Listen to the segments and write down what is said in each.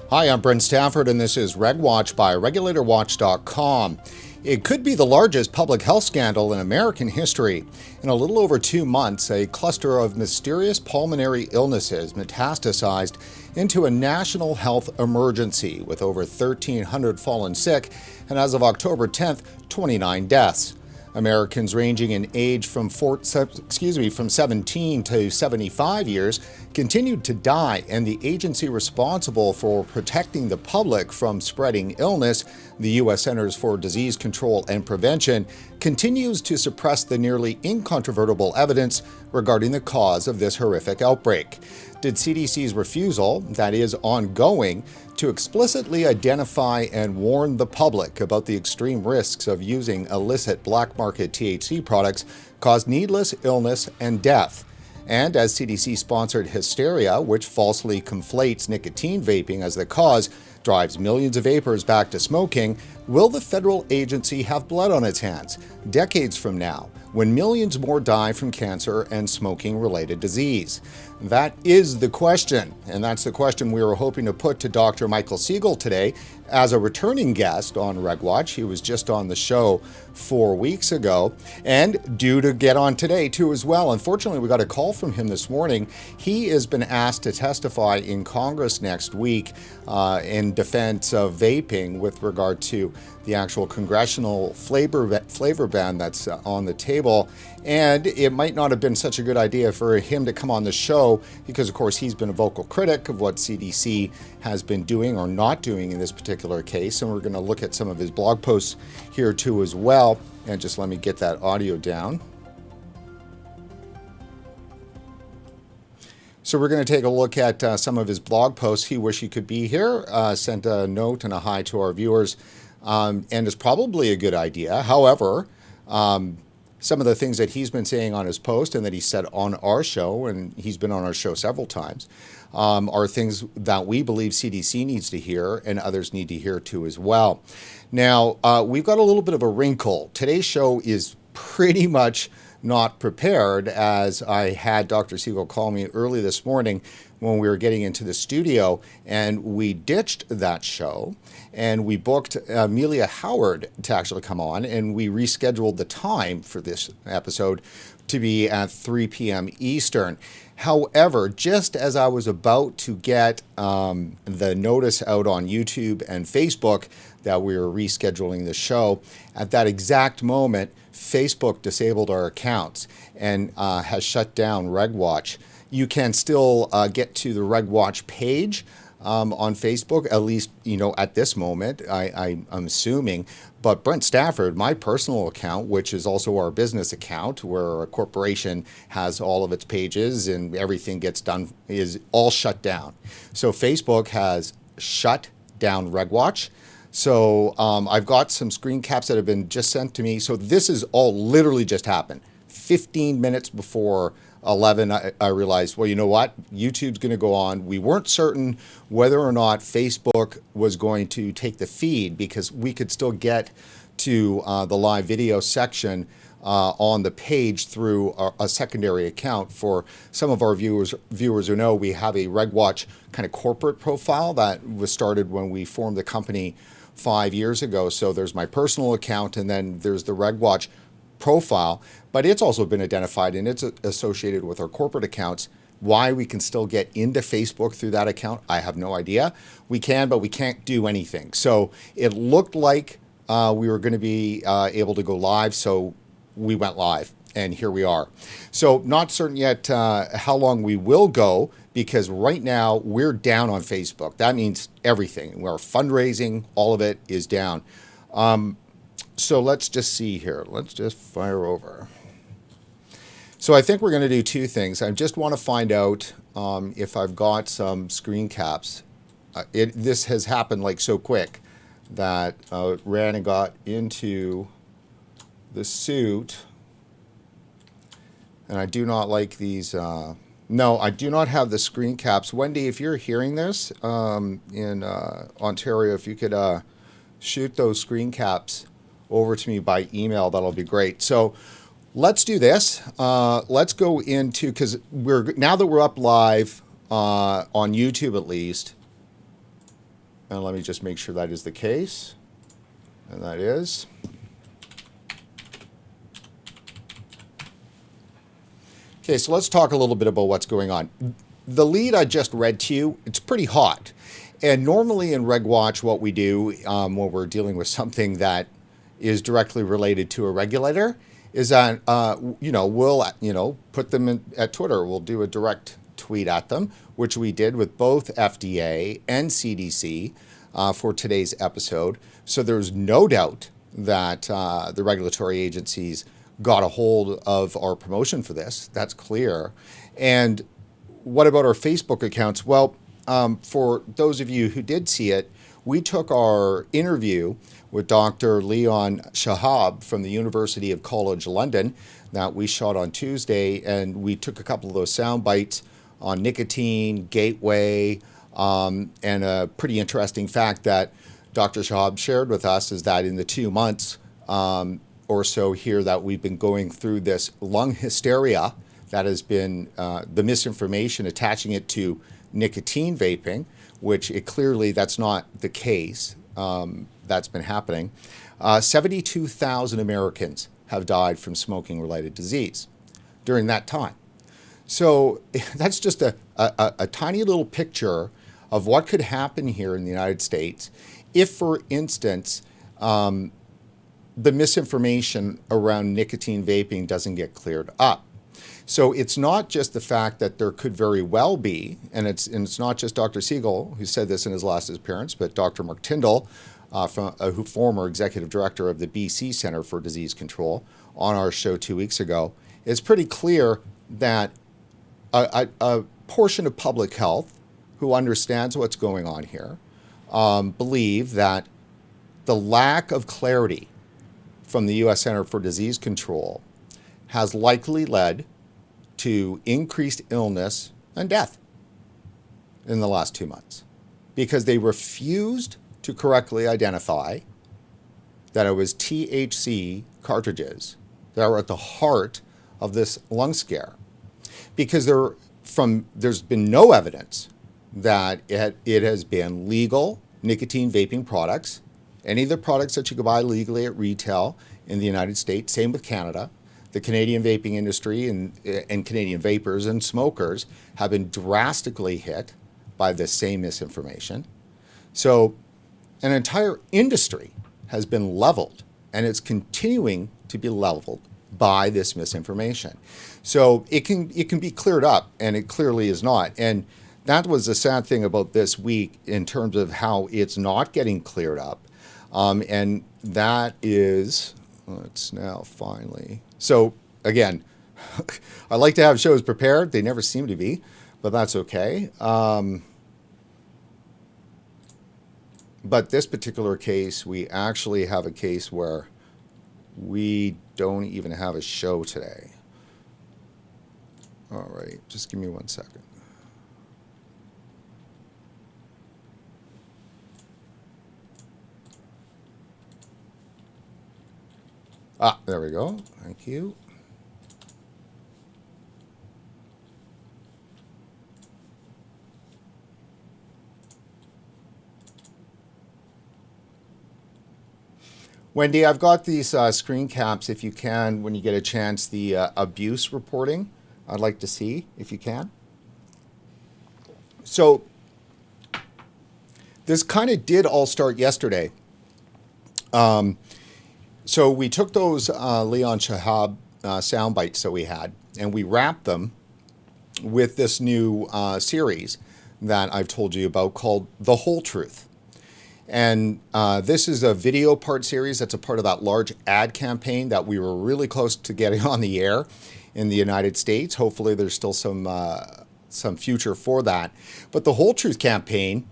Hi, I'm Brent Stafford, and this is RegWatch by regulatorwatch.com. It could be the largest public health scandal in American history. In a little over 2 months, a cluster of mysterious pulmonary illnesses metastasized into a national health emergency, with over 1,300 fallen sick, and as of October 10th, 29 deaths. Americans ranging in age from 17 to 75 years continued to die, and the agency responsible for protecting the public from spreading illness, the U.S. Centers for Disease Control and Prevention, continues to suppress the nearly incontrovertible evidence regarding the cause of this horrific outbreak. Did CDC's refusal, that is ongoing, to explicitly identify and warn the public about the extreme risks of using illicit black market THC products cause needless illness and death? And as CDC-sponsored hysteria, which falsely conflates nicotine vaping as the cause, drives millions of vapors back to smoking, will the federal agency have blood on its hands decades from now, when millions more die from cancer and smoking-related disease? That is the question, and that's the question we were hoping to put to Dr. Michael Siegel today as a returning guest on RegWatch. He was just on the show 4 weeks ago, and due to get on today too as well. Unfortunately, we got a call from him this morning. He has been asked to testify in Congress next week in defense of vaping with regard to the actual congressional flavor ban that's on the table. And it might not have been such a good idea for him to come on the show because, of course, he's been a vocal critic of what CDC has been doing or not doing in this particular case. And we're going to look at some of his blog posts here too as well. And just let me get that audio down. So we're going to take a look at some of his blog posts. He wished he could be here, sent a note and a hi to our viewers, and it's probably a good idea. However, some of the things that he's been saying on his post and that he said on our show, and he's been on our show several times, are things that we believe CDC needs to hear and others need to hear too as well. Now, we've got a little bit of a wrinkle. Today's show is pretty much not prepared, as I had Dr. Siegel call me early this morning when we were getting into the studio, and we ditched that show and we booked Amelia Howard to actually come on, and we rescheduled the time for this episode to be at 3 p.m. Eastern. However, just as I was about to get the notice out on YouTube and Facebook that we were rescheduling the show, at that exact moment, Facebook disabled our accounts and has shut down RegWatch. You can still get to the RegWatch page on Facebook, at least, at this moment, I'm assuming. But Brent Stafford, my personal account, which is also our business account, where a corporation has all of its pages and everything gets done, is all shut down. So Facebook has shut down RegWatch. So I've got some screen caps that have been just sent to me. So this is all literally just happened. 15 minutes before 11, I realized, well, you know what? YouTube's going to go on. We weren't certain whether or not Facebook was going to take the feed, because we could still get to the live video section on the page through a secondary account. For some of our viewers who know, we have a RegWatch kind of corporate profile that was started when we formed the company 5 years ago. So there's my personal account, and then there's the RegWatch profile, but it's also been identified and it's associated with our corporate accounts. Why we can still get into Facebook through that account, I have no idea. We can, but we can't do anything. So it looked like we were going to be able to go live, so we went live, and here we are. So not certain yet how long we will go, because right now we're down on Facebook. That means everything. We're fundraising, all of it is down. So let's just see here. Let's just fire over. So I think we're going to do two things. I just want to find out if I've got some screen caps. This has happened like so quick that ran and got into the suit. And I do not like these. No, I do not have the screen caps. Wendy, if you're hearing this in Ontario, if you could shoot those screen caps over to me by email, that'll be great. So let's do this. Let's go into, because now that we're up live on YouTube at least, And let me just make sure that is the case. And that is. Okay, so let's talk a little bit about what's going on. The lead I just read to you, it's pretty hot. And normally in RegWatch, what we do when we're dealing with something that is directly related to a regulator is that, we'll, put them at Twitter. We'll do a direct tweet at them, which we did with both FDA and CDC for today's episode. So there's no doubt that the regulatory agencies got a hold of our promotion for this. That's clear. And what about our Facebook accounts? Well, for those of you who did see it, we took our interview with Dr. Leon Shahab from the University of College London that we shot on Tuesday, and we took a couple of those sound bites on nicotine, gateway, and a pretty interesting fact that Dr. Shahab shared with us is that in the 2 months or so here that we've been going through this lung hysteria that has been the misinformation attaching it to nicotine vaping, which clearly that's not the case. That's been happening. 72,000 Americans have died from smoking-related disease during that time. So that's just a tiny little picture of what could happen here in the United States if, for instance, the misinformation around nicotine vaping doesn't get cleared up. So it's not just the fact that there could very well be, and it's not just Dr. Siegel who said this in his last appearance, but Dr. Mark Tyndall, who former executive director of the BC Centre for Disease Control, on our show 2 weeks ago. It's pretty clear that a portion of public health who understands what's going on here believe that the lack of clarity from the U.S. Centre for Disease Control has likely led to increased illness and death in the last 2 months because they refused to correctly identify that it was THC cartridges that were at the heart of this lung scare. Because there's been no evidence that it has been legal nicotine vaping products, any of the products that you can buy legally at retail in the United States, same with Canada. The Canadian vaping industry and Canadian vapors and smokers have been drastically hit by this same misinformation. So an entire industry has been leveled, and it's continuing to be leveled by this misinformation. So it can be cleared up, and it clearly is not. And that was the sad thing about this week in terms of how it's not getting cleared up. And that is, it's now finally. So again, I like to have shows prepared. They never seem to be, but that's okay. But this particular case, we actually have a case where we don't even have a show today. All right, just give me 1 second. There we go. Thank you. Wendy, I've got these screen caps, if you can, when you get a chance, the abuse reporting. I'd like to see, if you can. So this kind of did all start yesterday. So we took those Leon Shahab sound bites that we had, and we wrapped them with this new series that I've told you about called The Whole Truth. And this is a video part series that's a part of that large ad campaign that we were really close to getting on the air in the United States. Hopefully there's still some future for that. But the Whole Truth campaign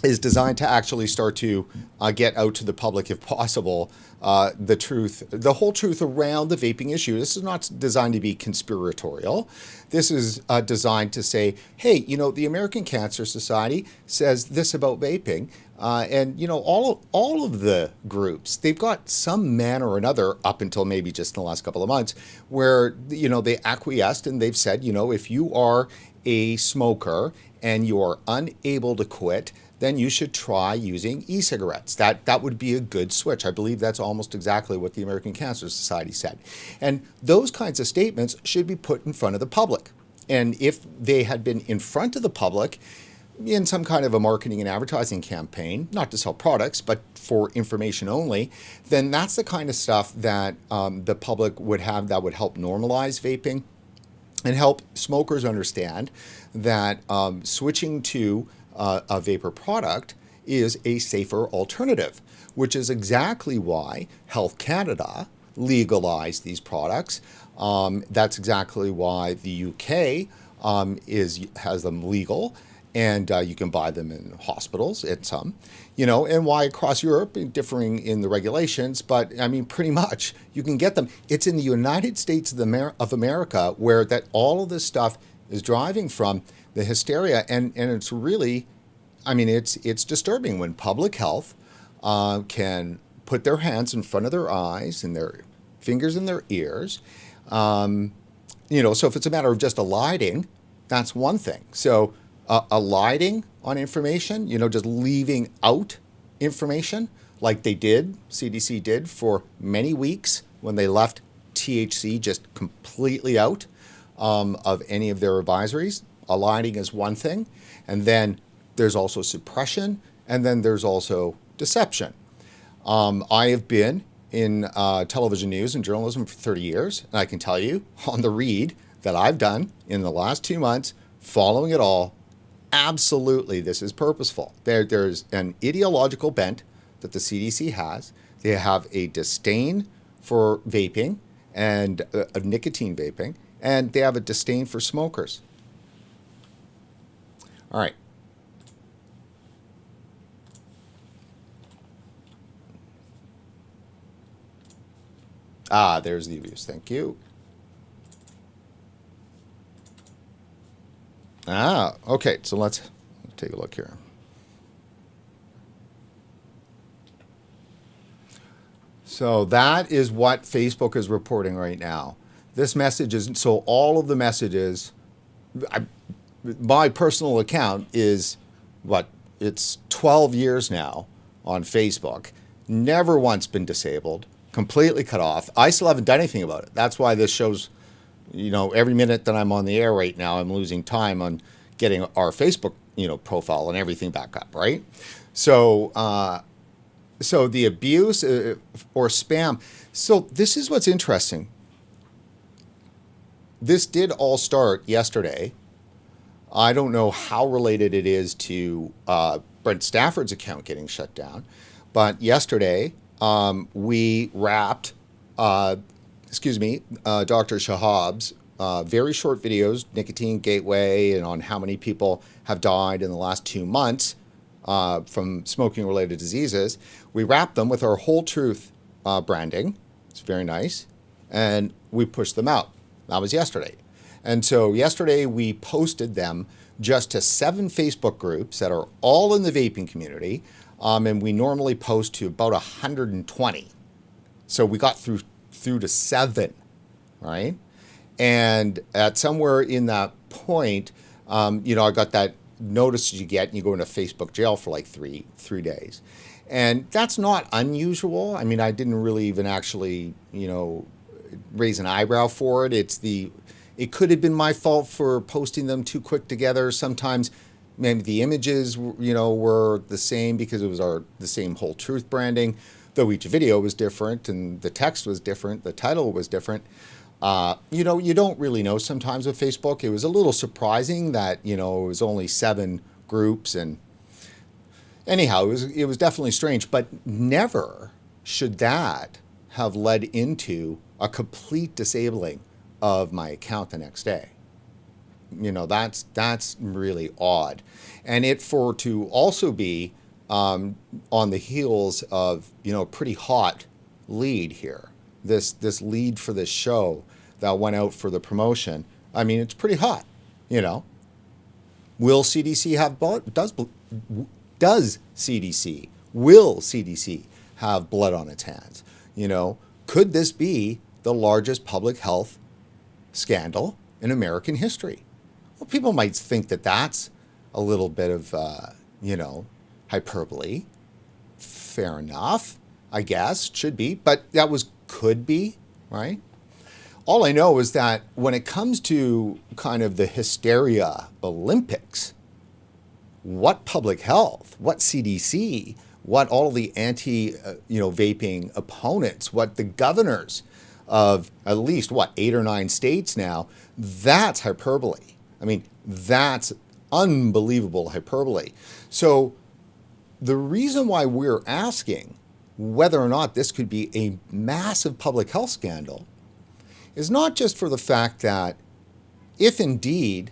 is designed to actually start to get out to the public, if possible, the whole truth around the vaping issue. This is not designed to be conspiratorial. This is designed to say, hey, the American Cancer Society says this about vaping. And, all of the groups, they've got some manner or another, up until maybe just in the last couple of months, where, they acquiesced and they've said, if you are a smoker and you are unable to quit, then you should try using e-cigarettes. That would be a good switch. I believe that's almost exactly what the American Cancer Society said. And those kinds of statements should be put in front of the public. And if they had been in front of the public in some kind of a marketing and advertising campaign, not to sell products, but for information only, then that's the kind of stuff that the public would have that would help normalize vaping and help smokers understand that switching to a vapor product is a safer alternative, which is exactly why Health Canada legalized these products. That's exactly why the UK has them legal, and you can buy them in hospitals at some, and why across Europe, differing in the regulations, but I mean, pretty much you can get them. It's in the United States of America where that all of this stuff is driving from, the hysteria, and it's really, I mean, it's disturbing when public health can put their hands in front of their eyes and their fingers in their ears. So if it's a matter of just eliding, that's one thing. So eliding on information, just leaving out information like CDC did for many weeks when they left THC just completely out of any of their advisories. Eliding is one thing, and then there's also suppression, and then there's also deception. I have been in television news and journalism for 30 years, and I can tell you on the read that I've done in the last 2 months, following it all, absolutely this is purposeful. There's an ideological bent that the CDC has. They have a disdain for vaping and nicotine vaping, and they have a disdain for smokers. All right. There's the abuse. Thank you. Okay. So let's take a look here. So that is what Facebook is reporting right now. This message is, so all of the messages, my personal account is it's 12 years now on Facebook, never once been disabled, completely cut off. I still haven't done anything about it. That's why this shows, every minute that I'm on the air right now, I'm losing time on getting our Facebook, profile and everything back up, right? So, so the abuse or spam. So this is what's interesting. This did all start yesterday. I don't know how related it is to Brent Stafford's account getting shut down, but yesterday we wrapped, Dr. Shahab's very short videos, Nicotine Gateway, and on how many people have died in the last 2 months from smoking-related diseases. We wrapped them with our Whole Truth branding. It's very nice. And we pushed them out. That was yesterday. And so yesterday we posted them just to 7 Facebook groups that are all in the vaping community. And we normally post to about 120. So we got through to 7, right? And at somewhere in that point, I got that notice you get and you go into Facebook jail for like three days. And that's not unusual. I mean, I didn't really even actually, raise an eyebrow for it. It could have been my fault for posting them too quick together. Sometimes maybe the images, were the same because it was the same Whole Truth branding, though each video was different and the text was different, the title was different. You don't really know sometimes with Facebook. It was a little surprising that, it was only 7 groups, and anyhow, it was definitely strange, but never should that have led into a complete disabling of my account the next day. That's really odd. And to also be on the heels of, a pretty hot lead here. This lead for this show that went out for the promotion. I mean, it's pretty hot, Will CDC have blood? Does will CDC have blood on its hands? Could this be the largest public health scandal in American history? Well, people might think that that's a little bit of, hyperbole. Fair enough, I guess, should be, but that was could be, right? All I know is that when it comes to kind of the hysteria Olympics, what public health, what CDC, what all the anti-vaping opponents, what the governors of at least, 8 or 9 states now, that's hyperbole. I mean, that's unbelievable hyperbole. So the reason why we're asking whether or not this could be a massive public health scandal is not just for the fact that if indeed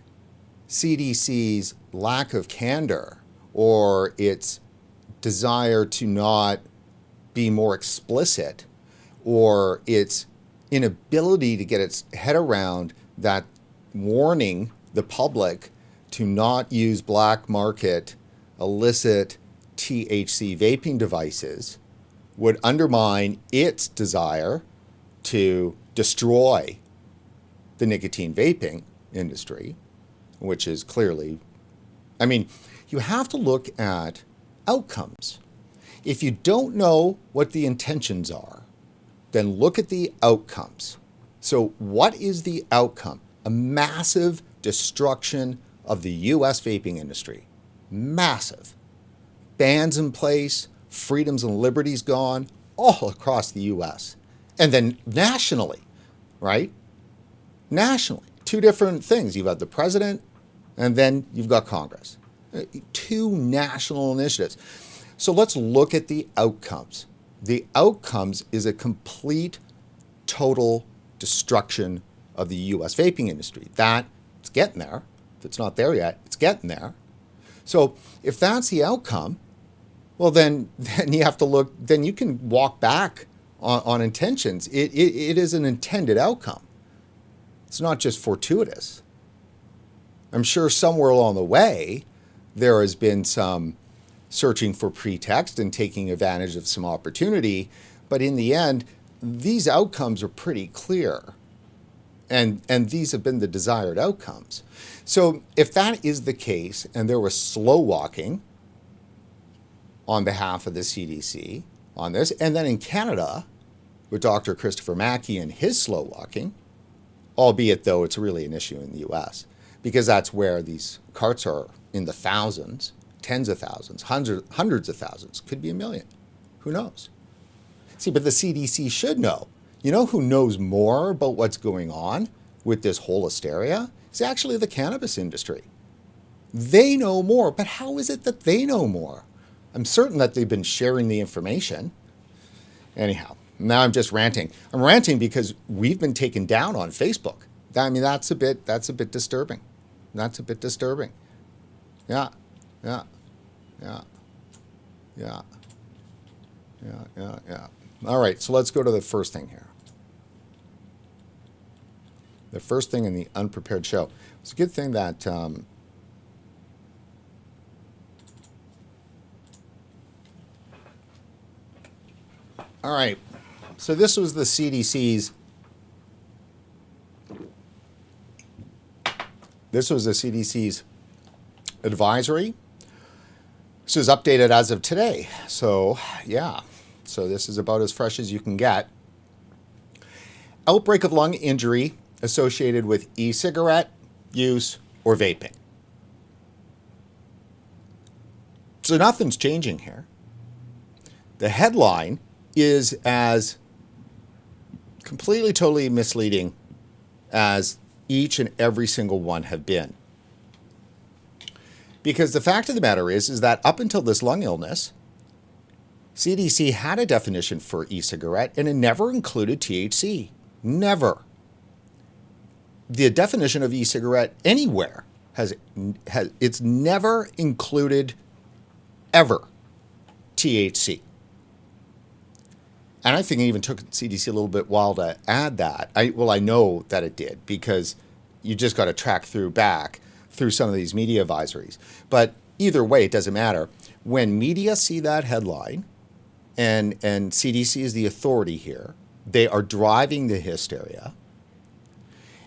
CDC's lack of candor or its desire to not be more explicit or its inability to get its head around that warning the public to not use black market illicit THC vaping devices would undermine its desire to destroy the nicotine vaping industry, which is clearly, I mean, you have to look at outcomes. If you don't know what the intentions are, then look at the outcomes. So what is the outcome? A massive destruction of the US vaping industry. Massive. Bans in place, freedoms and liberties gone all across the US. And then nationally, right? Nationally. 2 different things. You've got the president and then you've got Congress. 2 national initiatives. So let's look at the outcomes. The outcomes is a complete, total destruction of the US vaping industry. It's getting there. If it's not there yet, it's getting there. So if that's the outcome, well, then you have to look, then you can walk back on intentions. It is an intended outcome. It's not just fortuitous. I'm sure somewhere along the way, there has been some searching for pretext and taking advantage of some opportunity. But in the end, these outcomes are pretty clear. And these have been the desired outcomes. So if that is the case, and there was slow walking on behalf of the CDC on this, and then in Canada, with Dr. Christopher Mackey and his slow walking, albeit though it's really an issue in the US, because that's where these carts are in the thousands, tens of thousands, hundreds of thousands, could be a million. Who knows? See, but the CDC should know. You know who knows more about what's going on with this whole hysteria? It's actually the cannabis industry. They know more, but how is it that they know more? I'm certain that they've been sharing the information. Anyhow, now I'm just ranting. I'm ranting because we've been taken down on Facebook. I mean, that's a bit disturbing. That's a bit disturbing. Yeah. All right, so let's go to the first thing here. The first thing in the unprepared show. It's a good thing that all right, so this was the CDC's advisory. This is updated as of today. So, yeah. So this is about as fresh as you can get. Outbreak of lung injury associated with e-cigarette use or vaping. So nothing's changing here. The headline is as completely, totally misleading as each and every single one have been. Because the fact of the matter is that up until this lung illness, CDC had a definition for e-cigarette and it never included THC. Never. The definition of e-cigarette anywhere it's never included ever THC. And I think it even took CDC a little bit while to add that. I know that it did because you just got to track back through some of these media advisories. But either way, it doesn't matter. When media see that headline, and CDC is the authority here, they are driving the hysteria.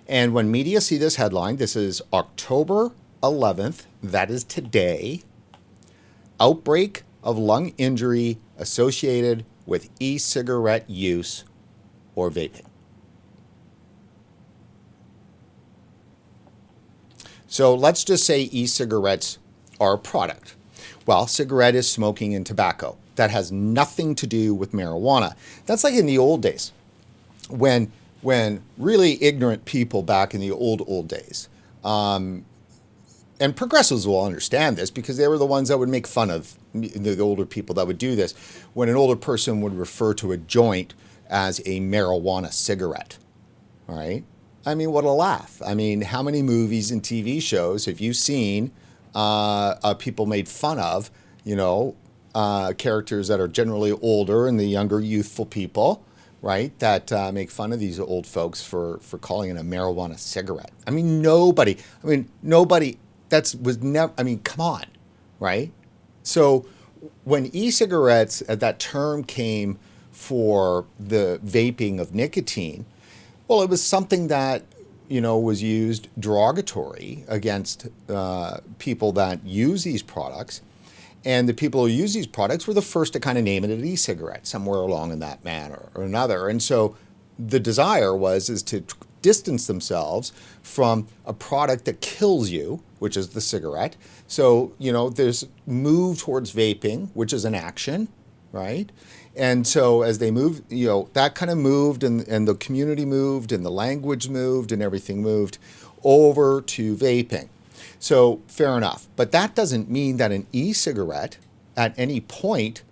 And when media see this headline, this is October 11th, that is today, outbreak of lung injury associated with e-cigarette use or vaping. So let's just say e-cigarettes are a product. Well, cigarette is smoking and tobacco. That has nothing to do with marijuana. That's like in the old days, when really ignorant people back in the old days, and progressives will understand this because they were the ones that would make fun of the older people that would do this, when an older person would refer to a joint as a marijuana cigarette, all right? I mean, what a laugh. I mean, how many movies and TV shows have you seen people made fun of, characters that are generally older and the younger youthful people, right, that make fun of these old folks for calling it a marijuana cigarette? I mean, nobody, come on, right? So when e-cigarettes, that term came for the vaping of nicotine, well, it was something that, was used derogatory against people that use these products. And the people who use these products were the first to kind of name it an e-cigarette somewhere along in that manner or another. And so the desire is to distance themselves from a product that kills you, which is the cigarette. So, there's move towards vaping, which is an action, right? And so as they move, that kind of moved, and the community moved, and the language moved, and everything moved over to vaping. So fair enough. But that doesn't mean that an e-cigarette at any point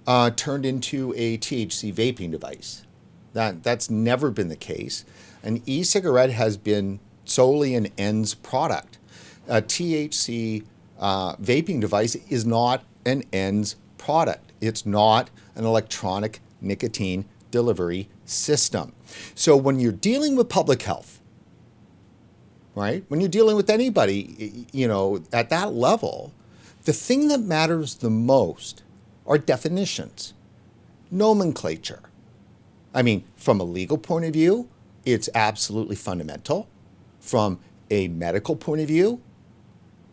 turned into a THC vaping device. That's never been the case. An e-cigarette has been solely an ENDS product. A THC vaping device is not an ENDS product. It's not an electronic nicotine delivery system. So when you're dealing with public health, right, when you're dealing with anybody, at that level, the thing that matters the most are definitions, nomenclature. I mean, from a legal point of view, it's absolutely fundamental. From a medical point of view,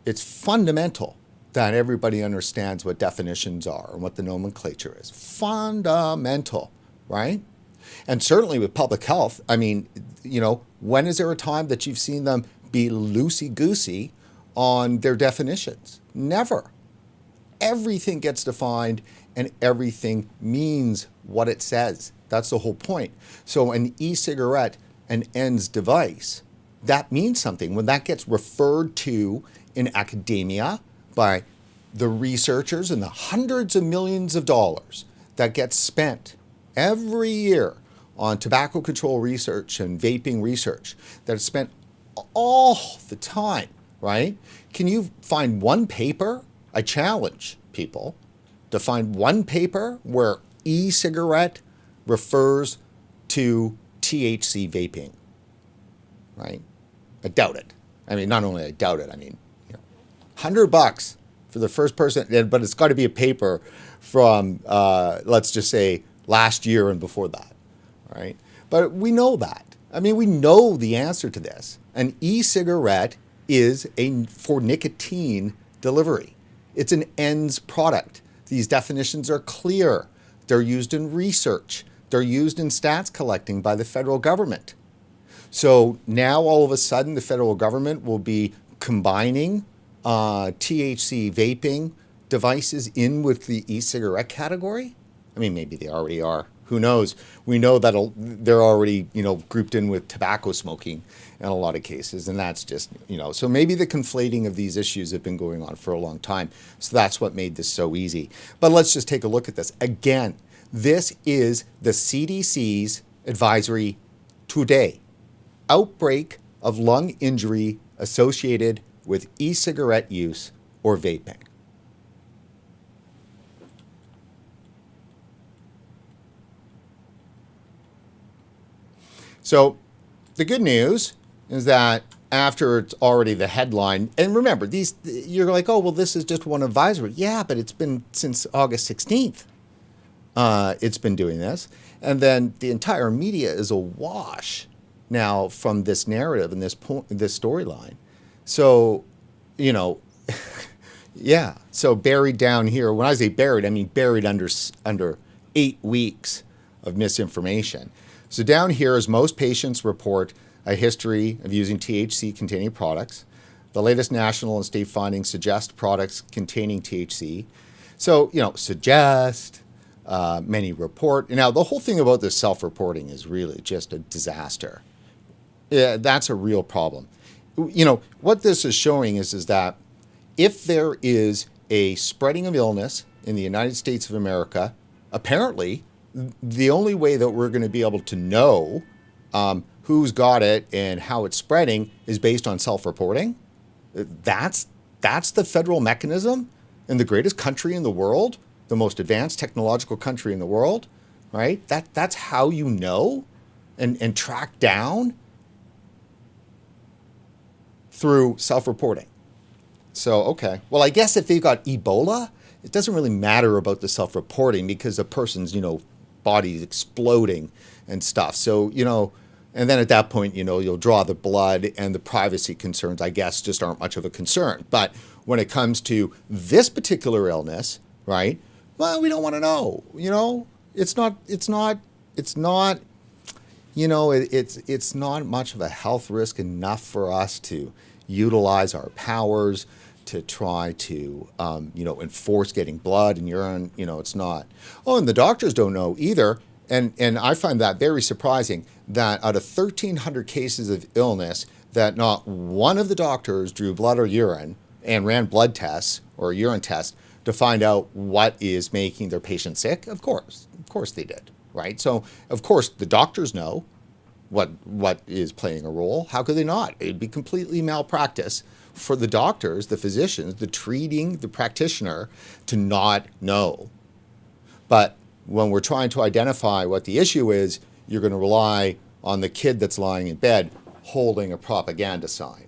it's fundamental that everybody understands what definitions are and what the nomenclature is. Fundamental, right? And certainly with public health, I mean, when is there a time that you've seen them be loosey-goosey on their definitions? Never. Everything gets defined and everything means what it says. That's the whole point. So an e-cigarette, an ENDS device, that means something. When that gets referred to in academia by the researchers and the hundreds of millions of dollars that get spent every year on tobacco control research and vaping research, that is spent all the time, right? Can you find one paper? I challenge people to find one paper where e-cigarette refers to THC vaping, right? I doubt it. I mean, not only I doubt it, I mean, $100 for the first person, but it's got to be a paper from, let's just say, last year and before that, right? But we know that. I mean, we know the answer to this. An e-cigarette is for nicotine delivery. It's an ENDS product. These definitions are clear. They're used in research. They're used in stats collecting by the federal government. So now all of a sudden the federal government will be combining THC vaping devices in with the e-cigarette category? I mean, maybe they already are. Who knows? We know that they're already, grouped in with tobacco smoking in a lot of cases, and that's just, so maybe the conflating of these issues have been going on for a long time. So that's what made this so easy. But let's just take a look at this. Again, this is the CDC's advisory today. Outbreak of lung injury associated with e-cigarette use or vaping. So the good news is that after it's already the headline, and remember, you're like, oh, well, this is just one advisory. Yeah, but it's been since August 16th. It's been doing this. And then the entire media is awash now from this narrative and this storyline. So, Yeah. So buried down here. When I say buried, I mean buried under 8 weeks of misinformation. So down here, as most patients report a history of using THC-containing products, the latest national and state findings suggest products containing THC. So suggest. Many report. Now, the whole thing about this self-reporting is really just a disaster. Yeah, that's a real problem. What this is showing is that if there is a spreading of illness in the United States of America, apparently the only way that we're going to be able to know who's got it and how it's spreading is based on self-reporting. That's the federal mechanism in the greatest country in the world, the most advanced technological country in the world, right? That's how you know and track down through self-reporting. So, okay. Well, I guess if they've got Ebola, it doesn't really matter about the self-reporting because the person's, body's exploding and stuff. So, and then at that point, you'll draw the blood and the privacy concerns, I guess, just aren't much of a concern. But when it comes to this particular illness, right? Well, we don't want to know, it's not much of a health risk enough for us to utilize our powers to try to, enforce getting blood and urine. It's not. Oh, and the doctors don't know either. And I find that very surprising that out of 1,300 cases of illness, that not one of the doctors drew blood or urine and ran blood tests or urine tests to find out what is making their patient sick. Of course they did, right? So, of course, the doctors know what is playing a role. How could they not? It'd be completely malpractice for the doctors, the physicians, the practitioner to not know. But when we're trying to identify what the issue is, you're going to rely on the kid that's lying in bed holding a propaganda sign.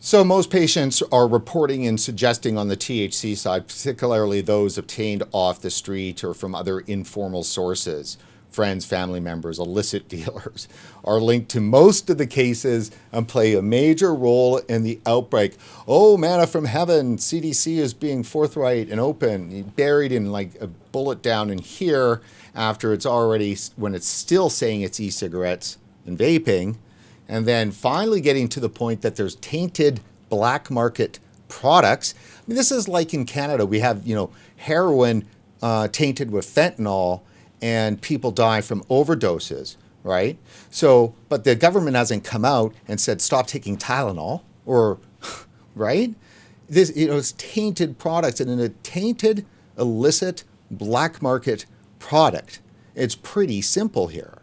So most patients are reporting and suggesting on the THC side, particularly those obtained off the street or from other informal sources, friends, family members, illicit dealers, are linked to most of the cases and play a major role in the outbreak. Oh, manna from heaven, CDC is being forthright and open, buried in like a bullet down in here after it's already, when it's still saying it's e-cigarettes and vaping. And then finally getting to the point that there's tainted black market products. I mean, this is like in Canada, we have, heroin tainted with fentanyl and people die from overdoses, right? So, but the government hasn't come out and said, stop taking Tylenol or, right? This, it's tainted products and in a tainted, illicit black market product. It's pretty simple here.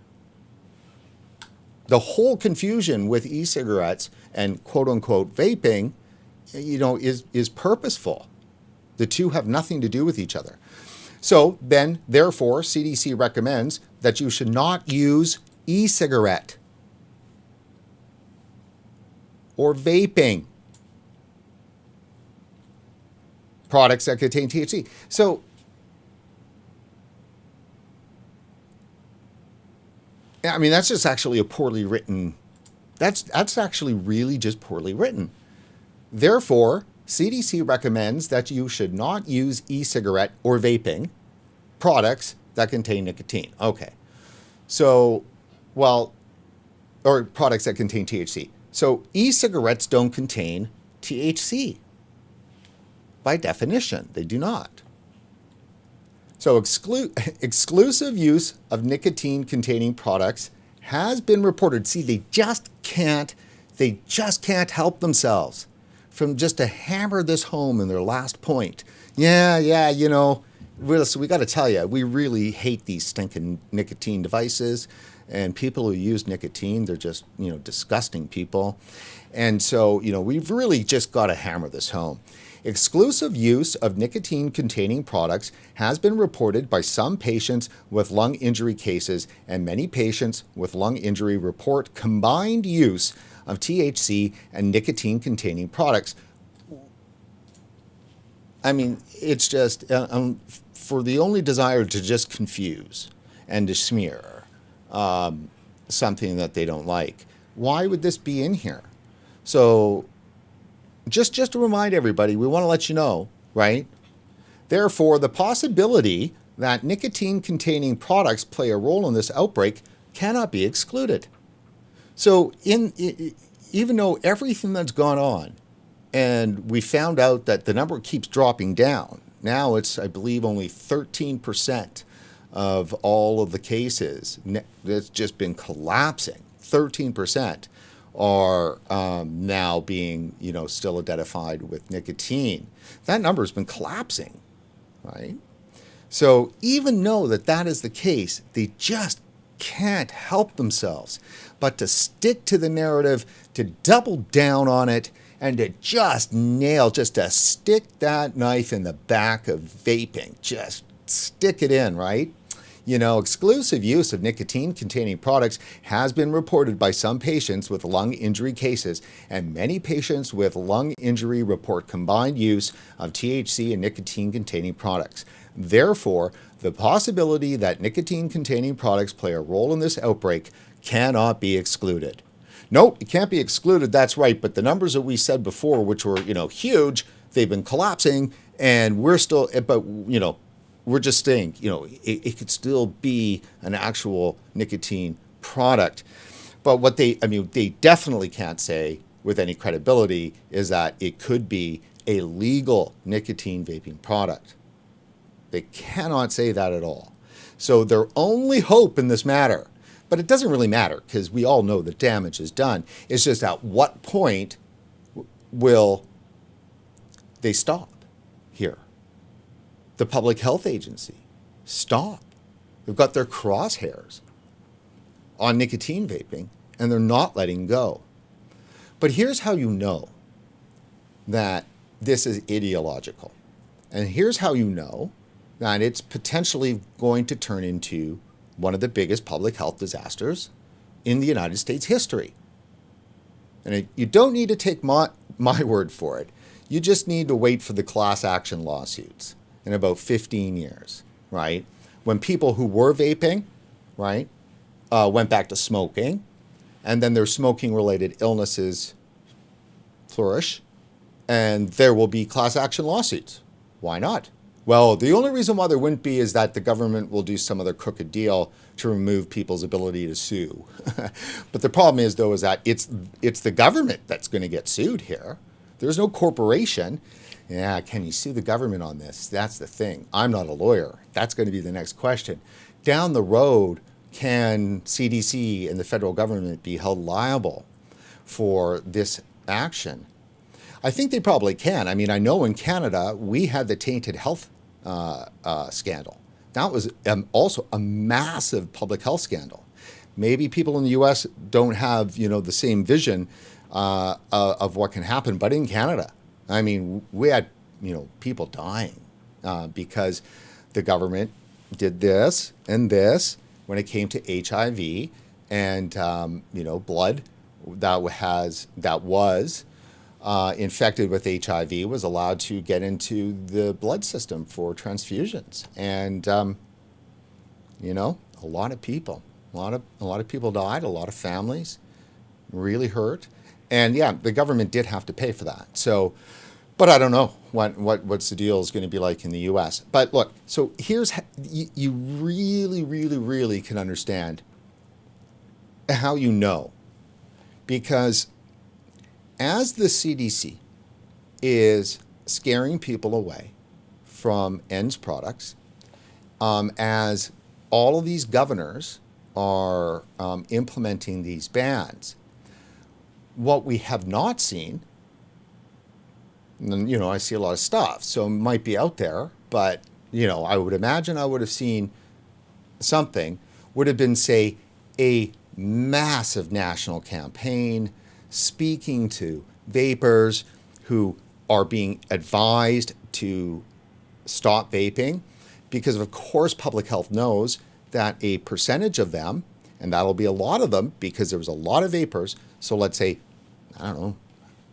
The whole confusion with e-cigarettes and quote-unquote vaping, is purposeful. The two have nothing to do with each other. So then, therefore, CDC recommends that you should not use e-cigarette or vaping products that contain THC. So I mean, that's just actually a poorly written, that's actually really just poorly written. Therefore, CDC recommends that you should not use e-cigarette or vaping products that contain nicotine. Okay. So, or products that contain THC. So e-cigarettes don't contain THC. By definition, they do not. So exclusive use of nicotine-containing products has been reported. See, they just can't help themselves from just to hammer this home in their last point. Yeah, we got to tell you, we really hate these stinking nicotine devices, and people who use nicotine, they're just, disgusting people. And so, we've really just got to hammer this home. Exclusive use of nicotine-containing products has been reported by some patients with lung injury cases, and many patients with lung injury report combined use of THC and nicotine-containing products. I mean, it's just for the only desire to just confuse and to smear something that they don't like. Why would this be in here? So just to remind everybody, we want to let you know, right? Therefore, the possibility that nicotine-containing products play a role in this outbreak cannot be excluded. So even though everything that's gone on, and we found out that the number keeps dropping down, now it's, I believe, only 13% of all of the cases that's just been collapsing. 13% are now being, still identified with nicotine. That number has been collapsing, right? So even though that is the case, they just can't help themselves but to stick to the narrative, to double down on it, and to just to stick that knife in the back of vaping. Just stick it in, right? Exclusive use of nicotine-containing products has been reported by some patients with lung injury cases, and many patients with lung injury report combined use of THC and nicotine-containing products. Therefore, the possibility that nicotine-containing products play a role in this outbreak cannot be excluded. Nope, it can't be excluded, that's right, but the numbers that we said before, which were, huge, they've been collapsing, and we're still, we're just saying, it could still be an actual nicotine product. But what they definitely can't say with any credibility is that it could be a legal nicotine vaping product. They cannot say that at all. So their only hope in this matter, but it doesn't really matter because we all know the damage is done. It's just at what point will they stop here? The Public Health Agency, stop. They've got their crosshairs on nicotine vaping and they're not letting go. But here's how you know that this is ideological. And here's how you know that it's potentially going to turn into one of the biggest public health disasters in the United States history. And you don't need to take my word for it. You just need to wait for the class action lawsuits in about 15 years, right? When people who were vaping, right, went back to smoking, and then their smoking-related illnesses flourish, and there will be class action lawsuits. Why not? Well, the only reason why there wouldn't be is that the government will do some other crooked deal to remove people's ability to sue. But the problem is, though, is that it's the government that's going to get sued here. There's no corporation. Yeah, can you sue the government on this? That's the thing. I'm not a lawyer. That's going to be the next question. Down the road, can CDC and the federal government be held liable for this action? I think they probably can. I mean, I know in Canada, we had the tainted health scandal. That was also a massive public health scandal. Maybe people in the U.S. don't have, the same vision of what can happen, but in Canada, I mean, we had, people dying because the government did this and this when it came to HIV and, blood that was infected with HIV was allowed to get into the blood system for transfusions. And, a lot of people died, a lot of families really hurt. And yeah, the government did have to pay for that. So, but I don't know what's the deal is going to be like in the U.S. But look, so here's you really, really, really can understand how you know, because as the CDC is scaring people away from ENDS products, as all of these governors are implementing these bans, what we have not seen, and, I see a lot of stuff, so it might be out there, but, I would imagine I would have seen something, would have been, say, a massive national campaign speaking to vapers who are being advised to stop vaping, because of course public health knows that a percentage of them, and that'll be a lot of them because there was a lot of vapors, so let's say, I don't know,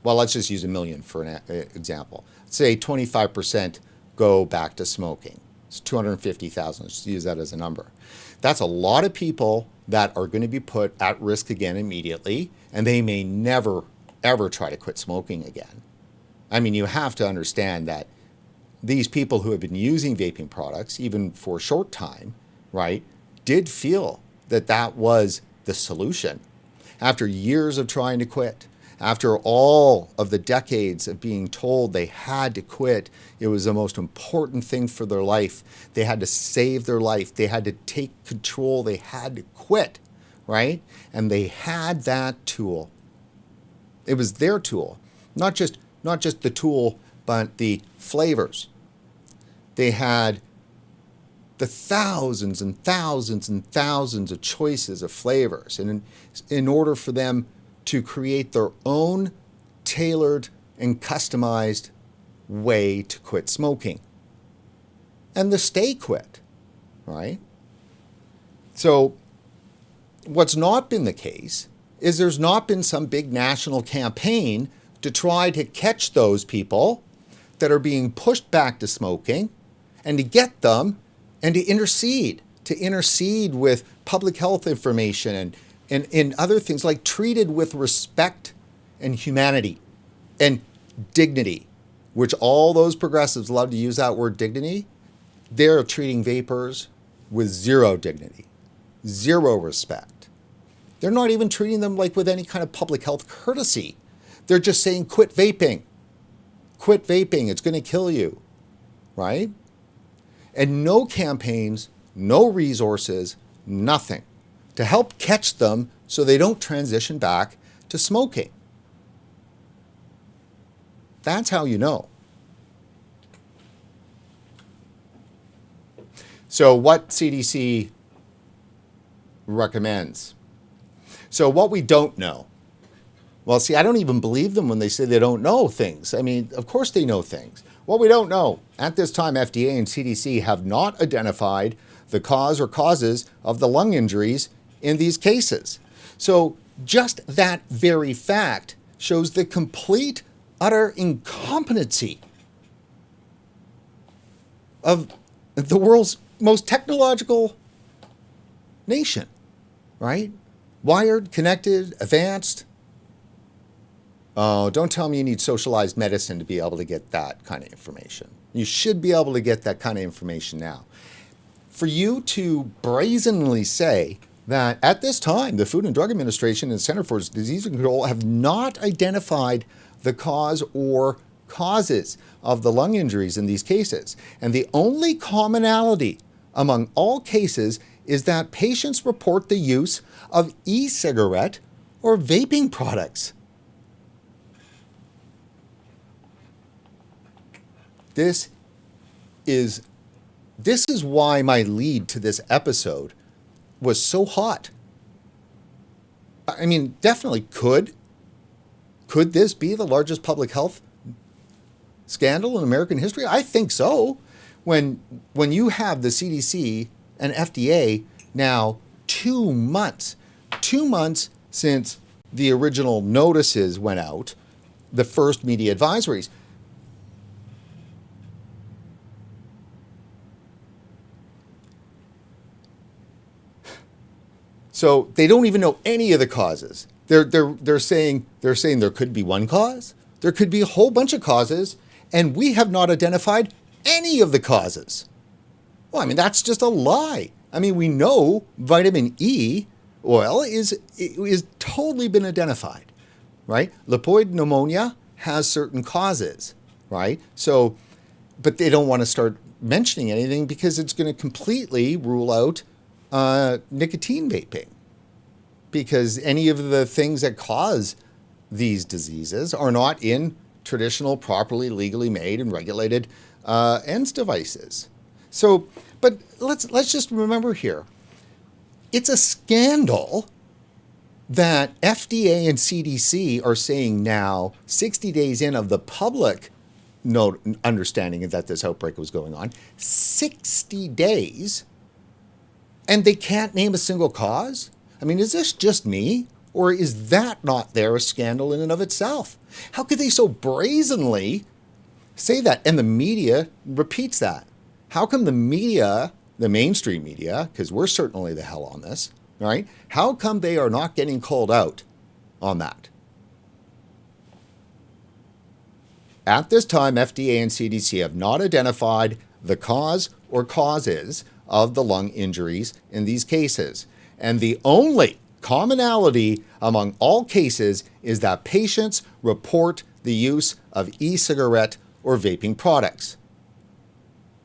well, let's just use 1 million for an example. Say 25% go back to smoking. It's 250,000. Let's use that as a number. That's a lot of people that are going to be put at risk again immediately, and they may never, ever try to quit smoking again. I mean, you have to understand that these people who have been using vaping products, even for a short time, right, did feel that that was the solution. After years of trying to quit, after all of the decades of being told they had to quit, it was the most important thing for their life. They had to save their life. They had to take control. They had to quit, right? And they had that tool. It was their tool, not just the tool, but the flavors. They had the thousands and thousands and thousands of choices of flavors. And in order for them to create their own tailored and customized way to quit smoking. And the stay quit, right? So what's not been the case is there's not been some big national campaign to try to catch those people that are being pushed back to smoking and to get them and to intercede with public health information and other things, like treated with respect and humanity and dignity, which all those progressives love to use that word dignity. They're treating vapors with zero dignity, zero respect. They're not even treating them like with any kind of public health courtesy. They're just saying, quit vaping. Quit vaping, it's going to kill you, right? And no campaigns, no resources, nothing to help catch them so they don't transition back to smoking. That's how you know. So what CDC recommends. So what we don't know. Well, see, I don't even believe them when they say they don't know things. I mean, of course they know things. What we don't know. At this time, FDA and CDC have not identified the cause or causes of the lung injuries in these cases. So just that very fact shows the complete, utter incompetency of the world's most technological nation, right? Wired, connected, advanced. Oh, don't tell me you need socialized medicine to be able to get that kind of information. You should be able to get that kind of information now. For you to brazenly say that at this time, the Food and Drug Administration and Center for Disease Control have not identified the cause or causes of the lung injuries in these cases. And the only commonality among all cases is that patients report the use of e-cigarette or vaping products. This is why my lead to this episode was so hot. I mean, definitely could this be the largest public health scandal in American history? I think so. When you have the CDC and FDA now 2 months since the original notices went out, the first media advisories. So they don't even know any of the causes. They're saying there could be one cause, there could be a whole bunch of causes, and we have not identified any of the causes. Well, I mean, that's just a lie. I mean, we know vitamin E oil is totally been identified, right? Lipoid pneumonia has certain causes, right? So, but they don't want to start mentioning anything because it's going to completely rule out nicotine vaping, because any of the things that cause these diseases are not in traditional, properly, legally made and regulated ENDS devices. So, but let's just remember here, it's a scandal that FDA and CDC are saying now, 60 days in of the public understanding that this outbreak was going on, 60 days, and they can't name a single cause? I mean, is this just me? Or is that not there a scandal in and of itself? How could they so brazenly say that, and the media repeats that. How come the media, the mainstream media, because we're certainly the hell on this, right? How come they are not getting called out on that? At this time, FDA and CDC have not identified the cause or causes of the lung injuries in these cases. And the only commonality among all cases is that patients report the use of e-cigarette or vaping products.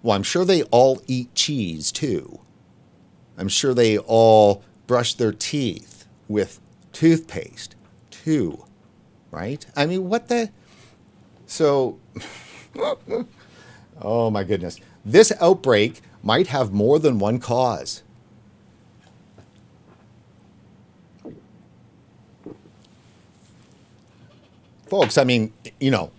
Well, I'm sure they all eat cheese too. I'm sure they all brush their teeth with toothpaste too, right? I mean, what the... So, oh my goodness. This outbreak might have more than one cause. Folks, I mean, you know,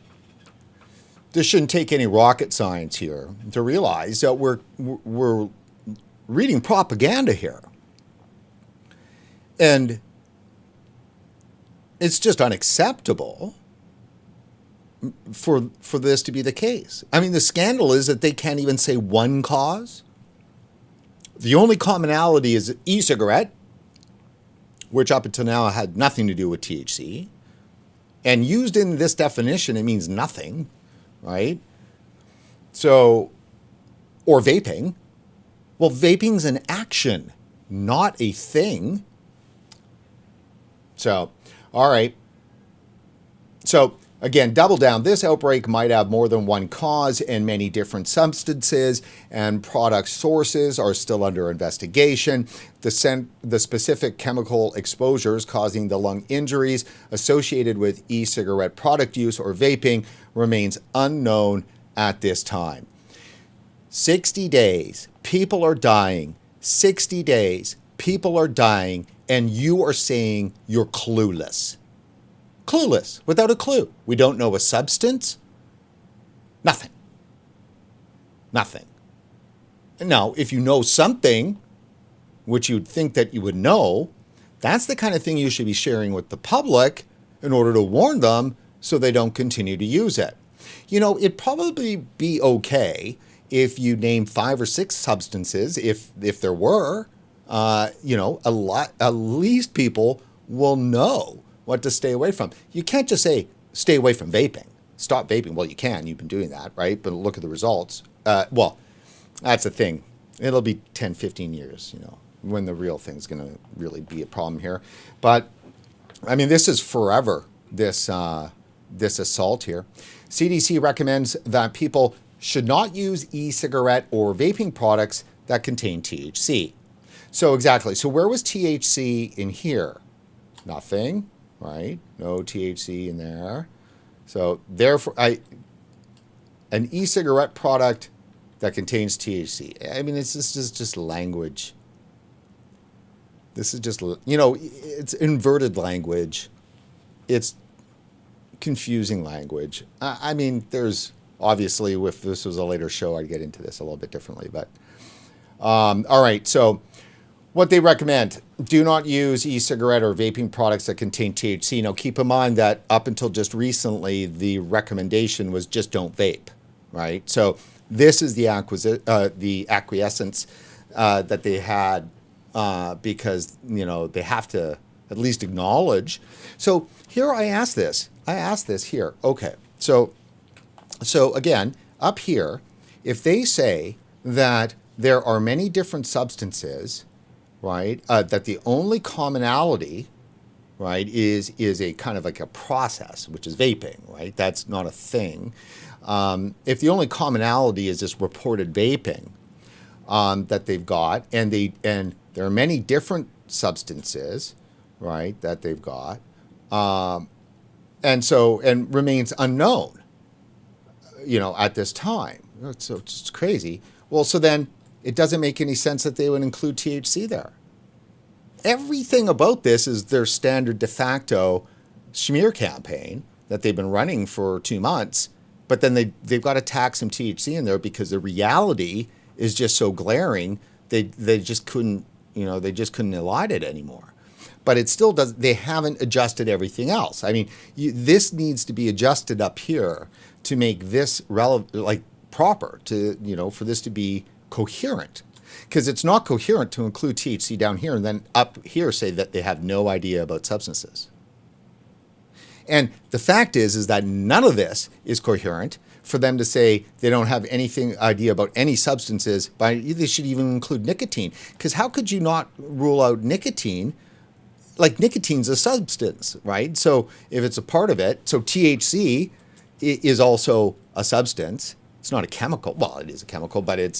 this shouldn't take any rocket science here to realize that we're reading propaganda here. And it's just unacceptable for this to be the case. I mean, the scandal is that they can't even say one cause. The only commonality is e-cigarette, which up until now had nothing to do with THC. And used in this definition, it means nothing, right? So, or vaping. Well, vaping's an action, not a thing. So, all right. So, again, double down. This outbreak might have more than one cause, and many different substances and product sources are still under investigation. The specific chemical exposures causing the lung injuries associated with e-cigarette product use or vaping remains unknown at this time. 60 days, people are dying. 60 days, people are dying, and you are saying you're clueless. Clueless, without a clue. We don't know a substance. Nothing. Nothing. Now, if you know something, which you'd think that you would know, that's the kind of thing you should be sharing with the public in order to warn them so they don't continue to use it. You know, it'd probably be okay if you name 5 or 6 substances, if there were, you know, at least people will know what to stay away from. You can't just say, stay away from vaping. Stop vaping. Well, you can. You've been doing that, right? But look at the results. Well, that's the thing. It'll be 10, 15 years, you know, when the real thing's going to really be a problem here. But, I mean, this is forever, this assault here. CDC recommends that people should not use e-cigarette or vaping products that contain THC. So exactly. So where was THC in here? Nothing, right? No THC in there. So therefore, an e-cigarette product that contains THC. I mean, this is just language. This is just, you know, it's inverted language. It's confusing language. I mean, there's obviously, if this was a later show, I'd get into this a little bit differently. But all right, so what they recommend: do not use e-cigarette or vaping products that contain THC. Now, keep in mind that up until just recently, the recommendation was just don't vape, right? So this is the acquiescence that they had because, you know, they have to at least acknowledge. So here I ask this here. Okay, so again, up here, if they say that there are many different substances, right, that the only commonality, right, is a kind of like a process, which is vaping, right? That's not a thing. If the only commonality is this reported vaping that they've got, and there are many different substances, right, that they've got, and remains unknown, you know, at this time. So it's crazy. Well, so then it doesn't make any sense that they would include THC there. Everything about this is their standard de facto smear campaign that they've been running for 2 months, but then they've got to tack some THC in there because the reality is just so glaring, they just couldn't, you know, they just couldn't elide it anymore. but it still does. They haven't adjusted everything else. I mean, this needs to be adjusted up here to make this relevant, like proper to, for this to be coherent. Because it's not coherent to include THC down here and then up here say that they have no idea about substances. And the fact is that none of this is coherent for them to say they don't have anything idea about any substances, but they should even include nicotine. Because how could you not rule out nicotine? Like nicotine's a substance, right? So if it's a part of it, so THC is also a substance. It's not a chemical. Well, it is a chemical, but I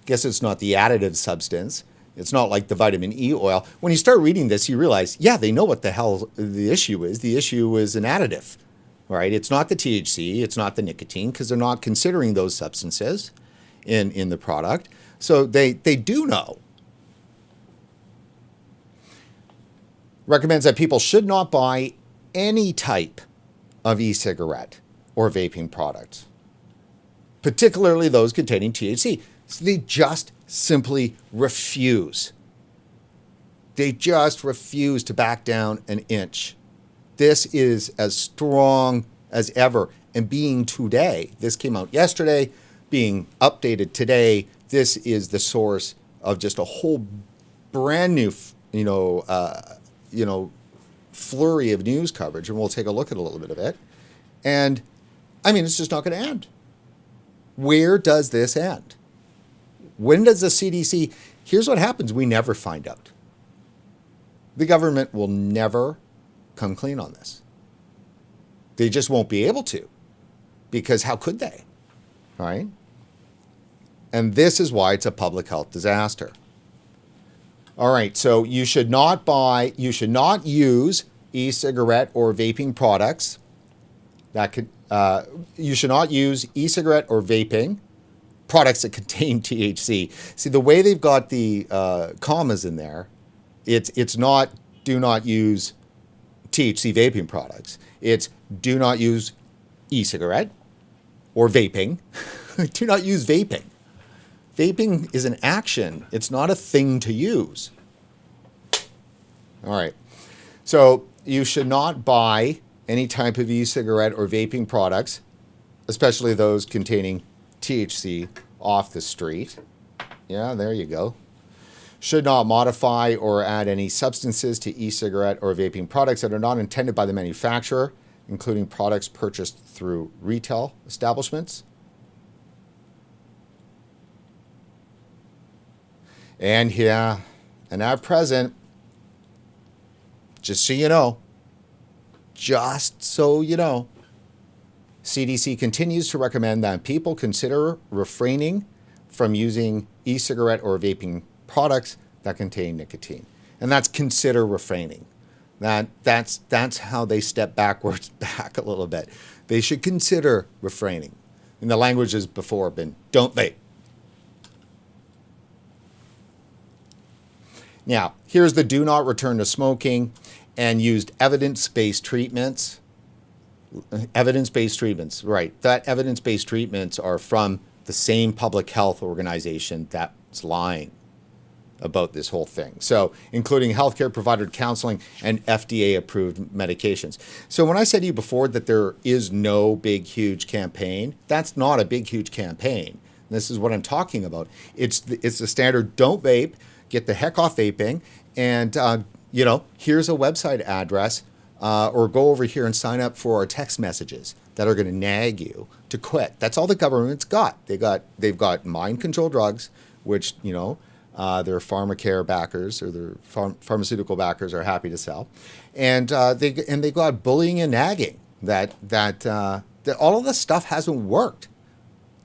guess it's not the additive substance. It's not like the vitamin E oil. When you start reading this, you realize, yeah, they know what the hell the issue is. The issue is an additive, right? It's not the THC. It's not the nicotine, because they're not considering those substances in the product. So they do know. Recommends that people should not buy any type of e-cigarette or vaping products, particularly those containing THC. So they just simply refuse. They just refuse to back down an inch. This is as strong as ever. And being today, this came out yesterday, being updated today, this is the source of just a whole brand new, flurry of news coverage. And we'll take a look at a little bit of it. And I mean, it's just not going to end. Where does this end? When does the CDC... Here's what happens. We never find out. The government will never come clean on this. They just won't be able to. Because how could they? Right? And this is why it's a public health disaster. All right, so you should not use e-cigarette or vaping products. You should not use e-cigarette or vaping products that contain THC. See, the way they've got the commas in there, it's not do not use THC vaping products. It's do not use e-cigarette or vaping. Do not use vaping. Vaping is an action. It's not a thing to use. All right. So you should not buy any type of e-cigarette or vaping products, especially those containing THC, off the street. Yeah, there you go. Should not modify or add any substances to e-cigarette or vaping products that are not intended by the manufacturer, including products purchased through retail establishments. And yeah, and at present, just so you know, CDC continues to recommend that people consider refraining from using e-cigarette or vaping products that contain nicotine. And that's consider refraining. That's how they step backwards back a little bit. They should consider refraining. And the language has before been, don't vape. Now, here's the do not return to smoking and used evidence-based treatments. Evidence-based treatments, right. That evidence-based treatments are from the same public health organization that's lying about this whole thing. So, including healthcare provider counseling and FDA-approved medications. So when I said to you before that there is no big, huge campaign, that's not a big, huge campaign. This is what I'm talking about. It's the standard don't vape, get the heck off vaping, and, here's a website address, or go over here and sign up for our text messages that are going to nag you to quit. That's all the government's got. They've got mind control drugs, which, their pharmacare backers or their pharmaceutical backers are happy to sell. And they got bullying and nagging that all of this stuff hasn't worked.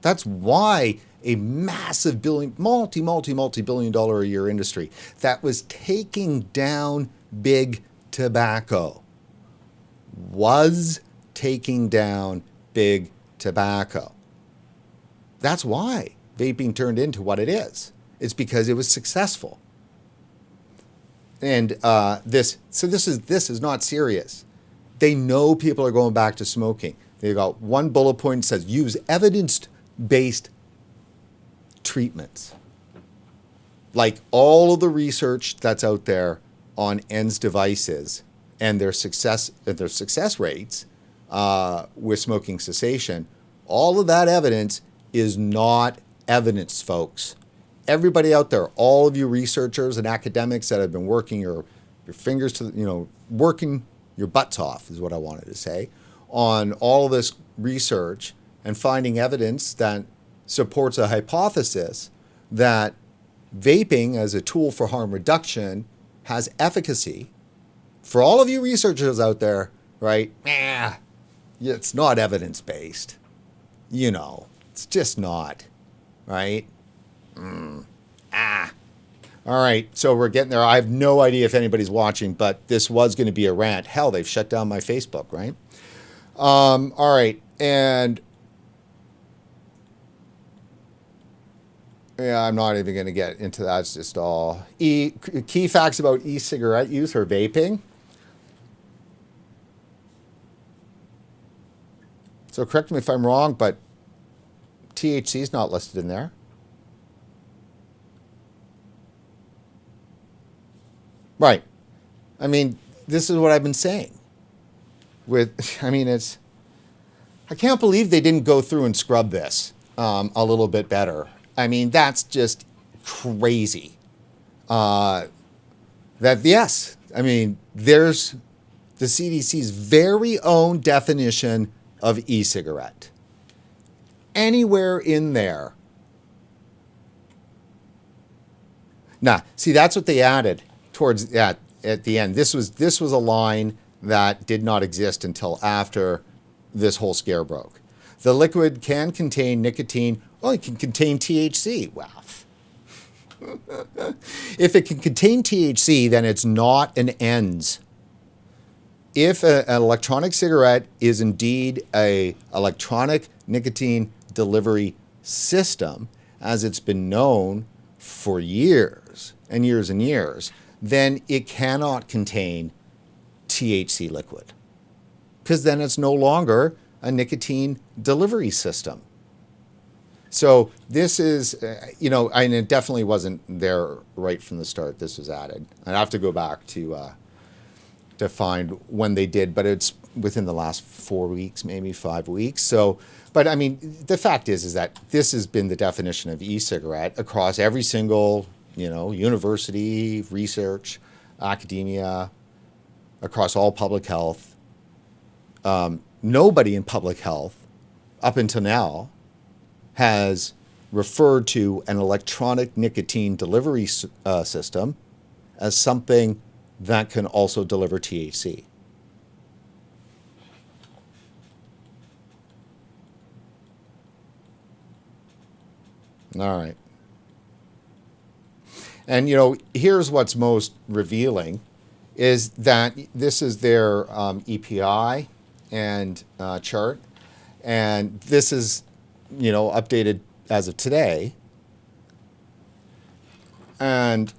That's why a massive multi-billion dollar a year industry that was taking down big tobacco was taking down big tobacco. That's why vaping turned into what it is. It's because it was successful. And this is not serious. They know people are going back to smoking. They've got one bullet point that says use evidence-based treatments. Like all of the research that's out there on ENDS devices and their success rates with smoking cessation, all of that evidence is not evidence, folks. Everybody out there, all of you researchers and academics that have been working your fingers to, working your butts off is what I wanted to say, on all of this research and finding evidence that supports a hypothesis that vaping as a tool for harm reduction has efficacy. For all of you researchers out there, right? It's not evidence-based. It's just not, right? All right, so we're getting there. I have no idea if anybody's watching, but this was going to be a rant. Hell, they've shut down my Facebook, right? All right, and yeah, I'm not even going to get into that. It's just all key facts about e-cigarette use or vaping. So correct me if I'm wrong, but THC is not listed in there. Right. I mean, this is what I've been saying. I can't believe they didn't go through and scrub this a little bit better. I mean, that's just crazy. There's the CDC's very own definition of e-cigarette. Anywhere in there. Nah, see, that's what they added towards at the end. This was a line that did not exist until after this whole scare broke. The liquid can contain nicotine. Oh, it can contain THC. Wow. If it can contain THC, then it's not an ENDS. If an electronic cigarette is indeed an electronic nicotine delivery system, as it's been known for years and years and years, then it cannot contain THC liquid, because then it's no longer a nicotine delivery system. So this is, and it definitely wasn't there right from the start. This was added. I'd have to go back to find when they did, but it's within the last 4 weeks, maybe 5 weeks. So, but I mean, the fact is that this has been the definition of e-cigarette across every single, university, research, academia, across all public health. Nobody in public health, up until now, has referred to an electronic nicotine delivery system as something that can also deliver THC. All right. And, here's what's most revealing is that this is their EPI and chart. And this is, updated as of today. And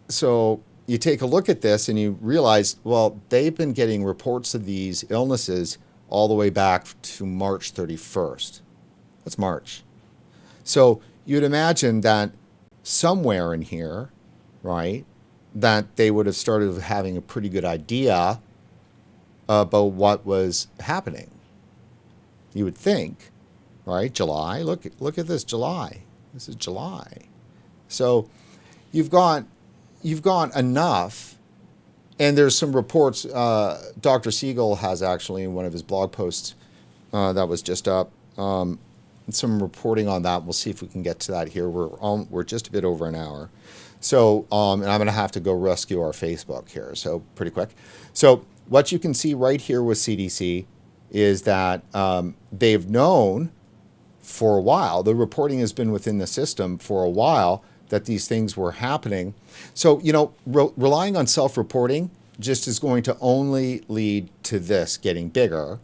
so you take a look at this and you realize, well, they've been getting reports of these illnesses all the way back to March 31st. That's March. So you'd imagine that somewhere in here, right, that they would have started having a pretty good idea about what was happening. You would think, right? July, look at this, July. This is July. So you've got enough, and there's some reports. Dr. Siegel has actually in one of his blog posts that was just up some reporting on that. We'll see if we can get to that here. We're just a bit over an hour. So, and I'm going to have to go rescue our Facebook here. So pretty quick. So what you can see right here with CDC is that they've known for a while, the reporting has been within the system for a while, that these things were happening. So, relying on self-reporting just is going to only lead to this getting bigger,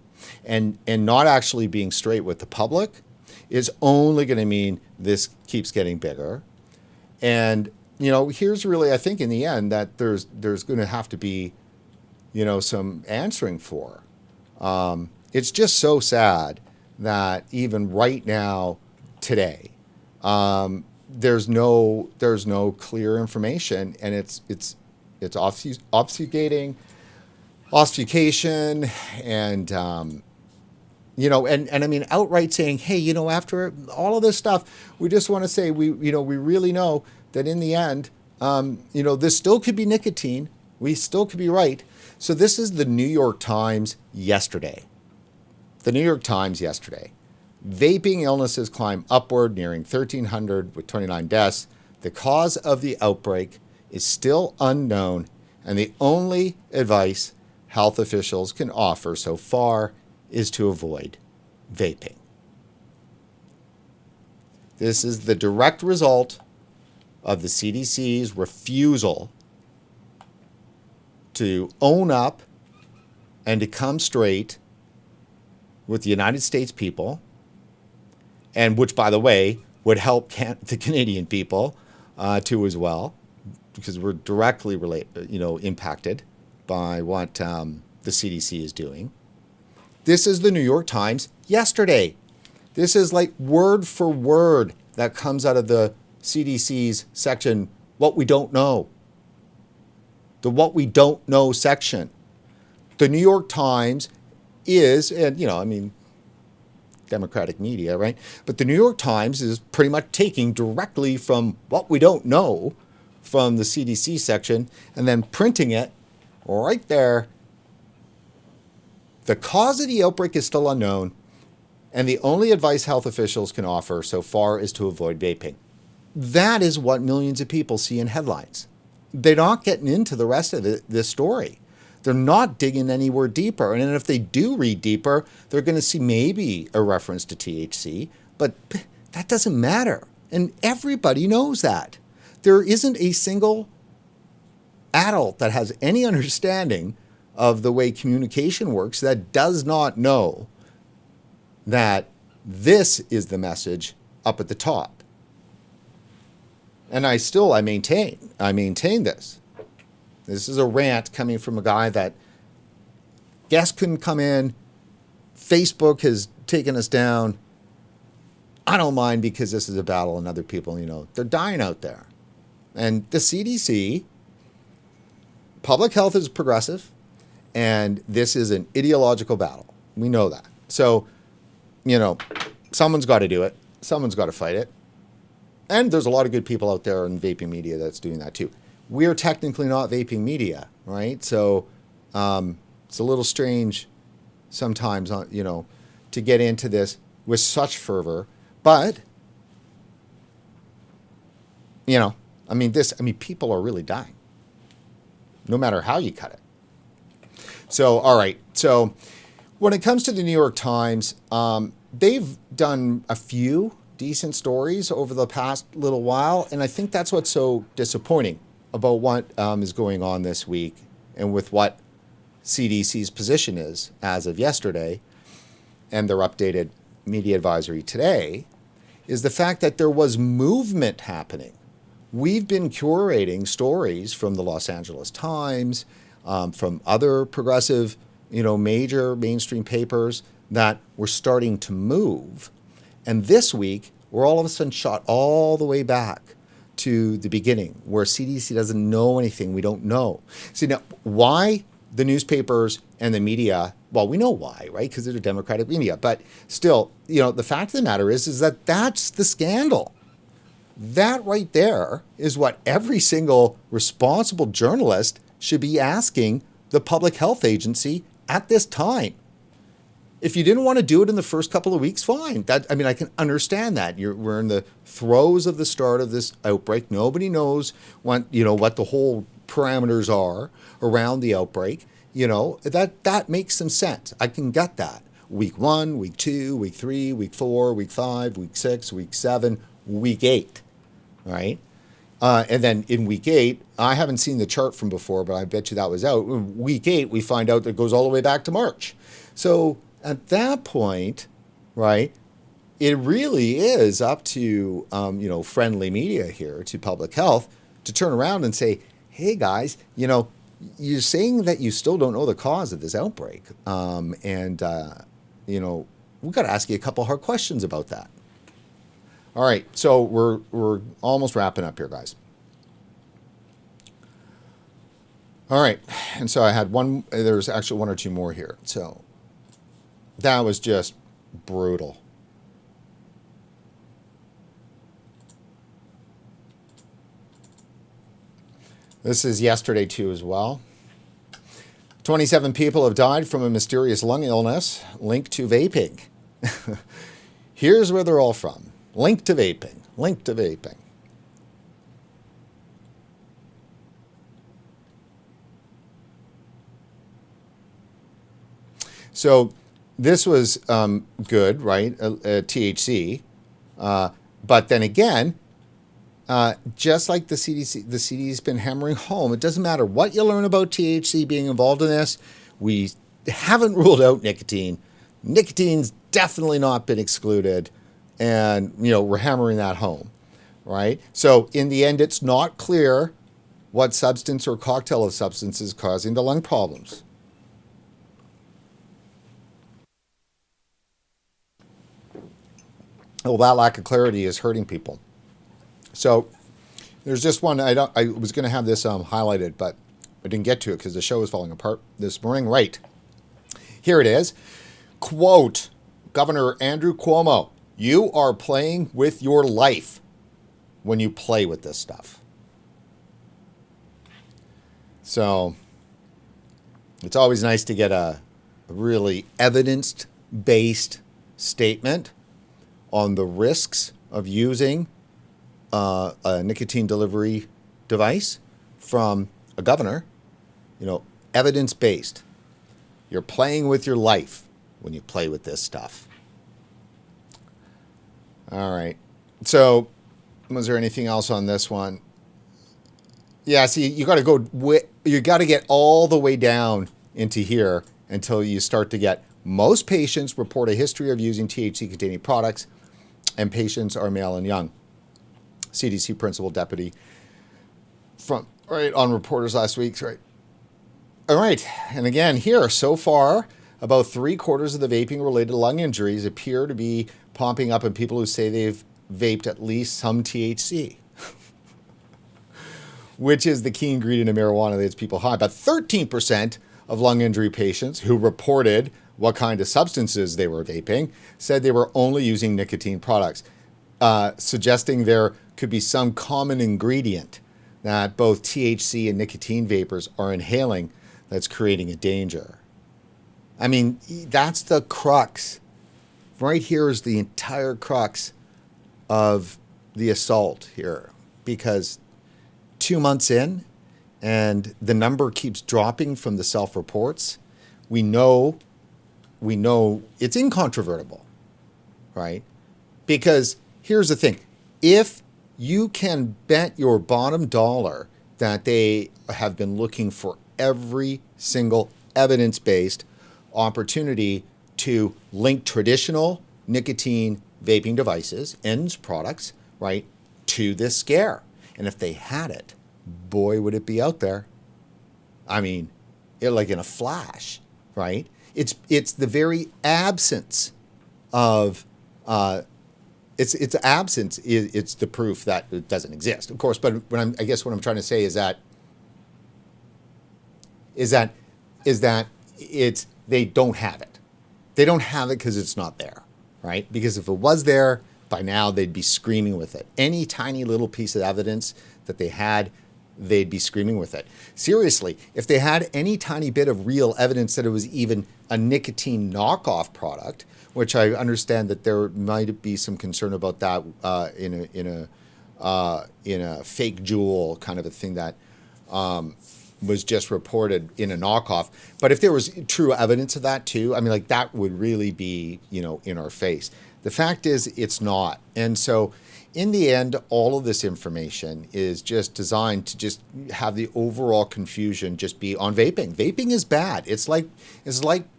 and not actually being straight with the public is only going to mean this keeps getting bigger. And, here's really, I think in the end, that there's going to have to be, some answering for. It's just so sad that even right now, today, there's no clear information, and it's It's obfuscating, obfuscation, and and I mean, outright saying, hey, after all of this stuff, we just want to say we really know that in the end, this still could be nicotine. We still could be right. So this is the New York Times yesterday. The New York Times yesterday. Vaping illnesses climb upward, nearing 1,300 with 29 deaths. The cause of the outbreak is still unknown, and the only advice health officials can offer so far is to avoid vaping. This is the direct result of the CDC's refusal to own up and to come straight with the United States people, and which, by the way, would help the Canadian people too as well, because we're directly impacted by what the CDC is doing. This is the New York Times yesterday. This is like word for word that comes out of the CDC's section, what we don't know. The what we don't know section. The New York Times is, and Democratic media, right? But the New York Times is pretty much taking directly from what we don't know from the CDC section and then printing it right there. The cause of the outbreak is still unknown, and the only advice health officials can offer so far is to avoid vaping. That is what millions of people see in headlines. They're not getting into the rest of this story. They're not digging anywhere deeper. And if they do read deeper, they're going to see maybe a reference to THC, but that doesn't matter. And everybody knows that. There isn't a single adult that has any understanding of the way communication works that does not know that this is the message up at the top. And I maintain this. This is a rant coming from a guy that guests couldn't come in. Facebook has taken us down. I don't mind because this is a battle and other people, they're dying out there. And the CDC, public health is progressive, and this is an ideological battle. We know that. So, someone's got to do it. Someone's got to fight it. And there's a lot of good people out there in vaping media that's doing that too. We're technically not vaping media, right? So it's a little strange sometimes, to get into this with such fervor. But, people are really dying, no matter how you cut it. So, all right. So when it comes to the New York Times, they've done a few decent stories over the past little while, and I think that's what's so disappointing about what is going on this week and with what CDC's position is as of yesterday and their updated media advisory today, is the fact that there was movement happening. We've been curating stories from the Los Angeles Times, from other progressive, major mainstream papers that were starting to move. And this week, we're all of a sudden shot all the way back to the beginning, where CDC doesn't know anything we don't know. See, now, why the newspapers and the media, well, we know why, right? Because they're the Democratic media. But still, the fact of the matter is that that's the scandal. That right there is what every single responsible journalist should be asking the public health agency at this time. If you didn't want to do it in the first couple of weeks, fine. I can understand that. We're in the throes of the start of this outbreak. Nobody knows what the whole parameters are around the outbreak. That makes some sense. I can get that. Week 1, week 2, week 3, week 4, week 5, week 6, week 7, week 8, right? And then in week 8, I haven't seen the chart from before, but I bet you that was out. Week 8, we find out that it goes all the way back to March. So at that point, right, it really is up to, friendly media here, to public health, to turn around and say, hey, guys, you're saying that you still don't know the cause of this outbreak. We've got to ask you a couple hard questions about that. All right, so we're almost wrapping up here, guys. All right, and so I had one, there's actually one or two more here. So that was just brutal. This is yesterday too as well. 27 people have died from a mysterious lung illness linked to vaping. Here's where they're all from. Linked to vaping. Linked to vaping. So this was good, right? THC. But then again, just like the CDC's been hammering home, it doesn't matter what you learn about THC being involved in this. We haven't ruled out nicotine. Nicotine's definitely not been excluded. And, we're hammering that home, right? So in the end, it's not clear what substance or cocktail of substances is causing the lung problems. Well, that lack of clarity is hurting people. So there's just one. I was going to have this highlighted, but I didn't get to it because the show was falling apart this morning. Right. Here it is. Quote, Governor Andrew Cuomo, you are playing with your life when you play with this stuff. So it's always nice to get a really evidence-based statement on the risks of using a nicotine delivery device from a governor, evidence-based. You're playing with your life when you play with this stuff. All right. So was there anything else on this one? Yeah, see, you got to get all the way down into here until you start to get most patients report a history of using THC-containing products, and patients are male and young. CDC principal deputy on Reporters last week, right? All right, and again here, so far, about 3/4 of the vaping-related lung injuries appear to be popping up in people who say they've vaped at least some THC, which is the key ingredient of marijuana that gets people high. But 13% of lung injury patients who reported what kind of substances they were vaping said they were only using nicotine products, suggesting there could be some common ingredient that both THC and nicotine vapors are inhaling that's creating a danger. I mean, that's the crux. Right here is the entire crux of the assault here, because 2 months in and the number keeps dropping from the self-reports, we know it's incontrovertible, right? Because here's the thing. If you can bet your bottom dollar that they have been looking for every single evidence-based opportunity to link traditional nicotine vaping devices, ends products, right, to this scare. And if they had it, boy, would it be out there. I mean, like in a flash, right? It's the very absence of its absence it's the proof that it doesn't exist, of course. But I guess what I'm trying to say is that it's they don't have it. They don't have it because it's not there, right? Because if it was there, by now they'd be screaming with it. Any tiny little piece of evidence that they had, they'd be screaming with it. Seriously, if they had any tiny bit of real evidence that it was even a nicotine knockoff product, which I understand that there might be some concern about that in a fake jewel kind of a thing that was just reported in a knockoff. But if there was true evidence of that too, I mean, like that would really be, in our face. The fact is it's not. And so in the end, all of this information is just designed to just have the overall confusion just be on vaping. Vaping is bad. It's like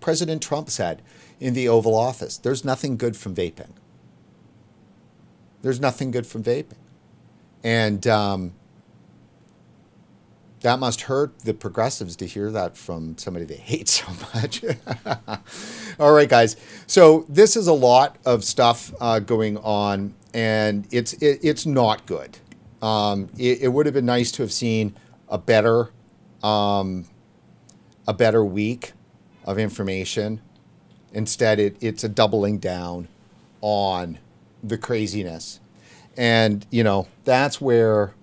President Trump said in the Oval Office. There's nothing good from vaping. There's nothing good from vaping. And that must hurt the progressives to hear that from somebody they hate so much. All right, guys. So this is a lot of stuff going on, and it's not good. It would have been nice to have seen a better a better week of information. Instead, it's a doubling down on the craziness. And, that's where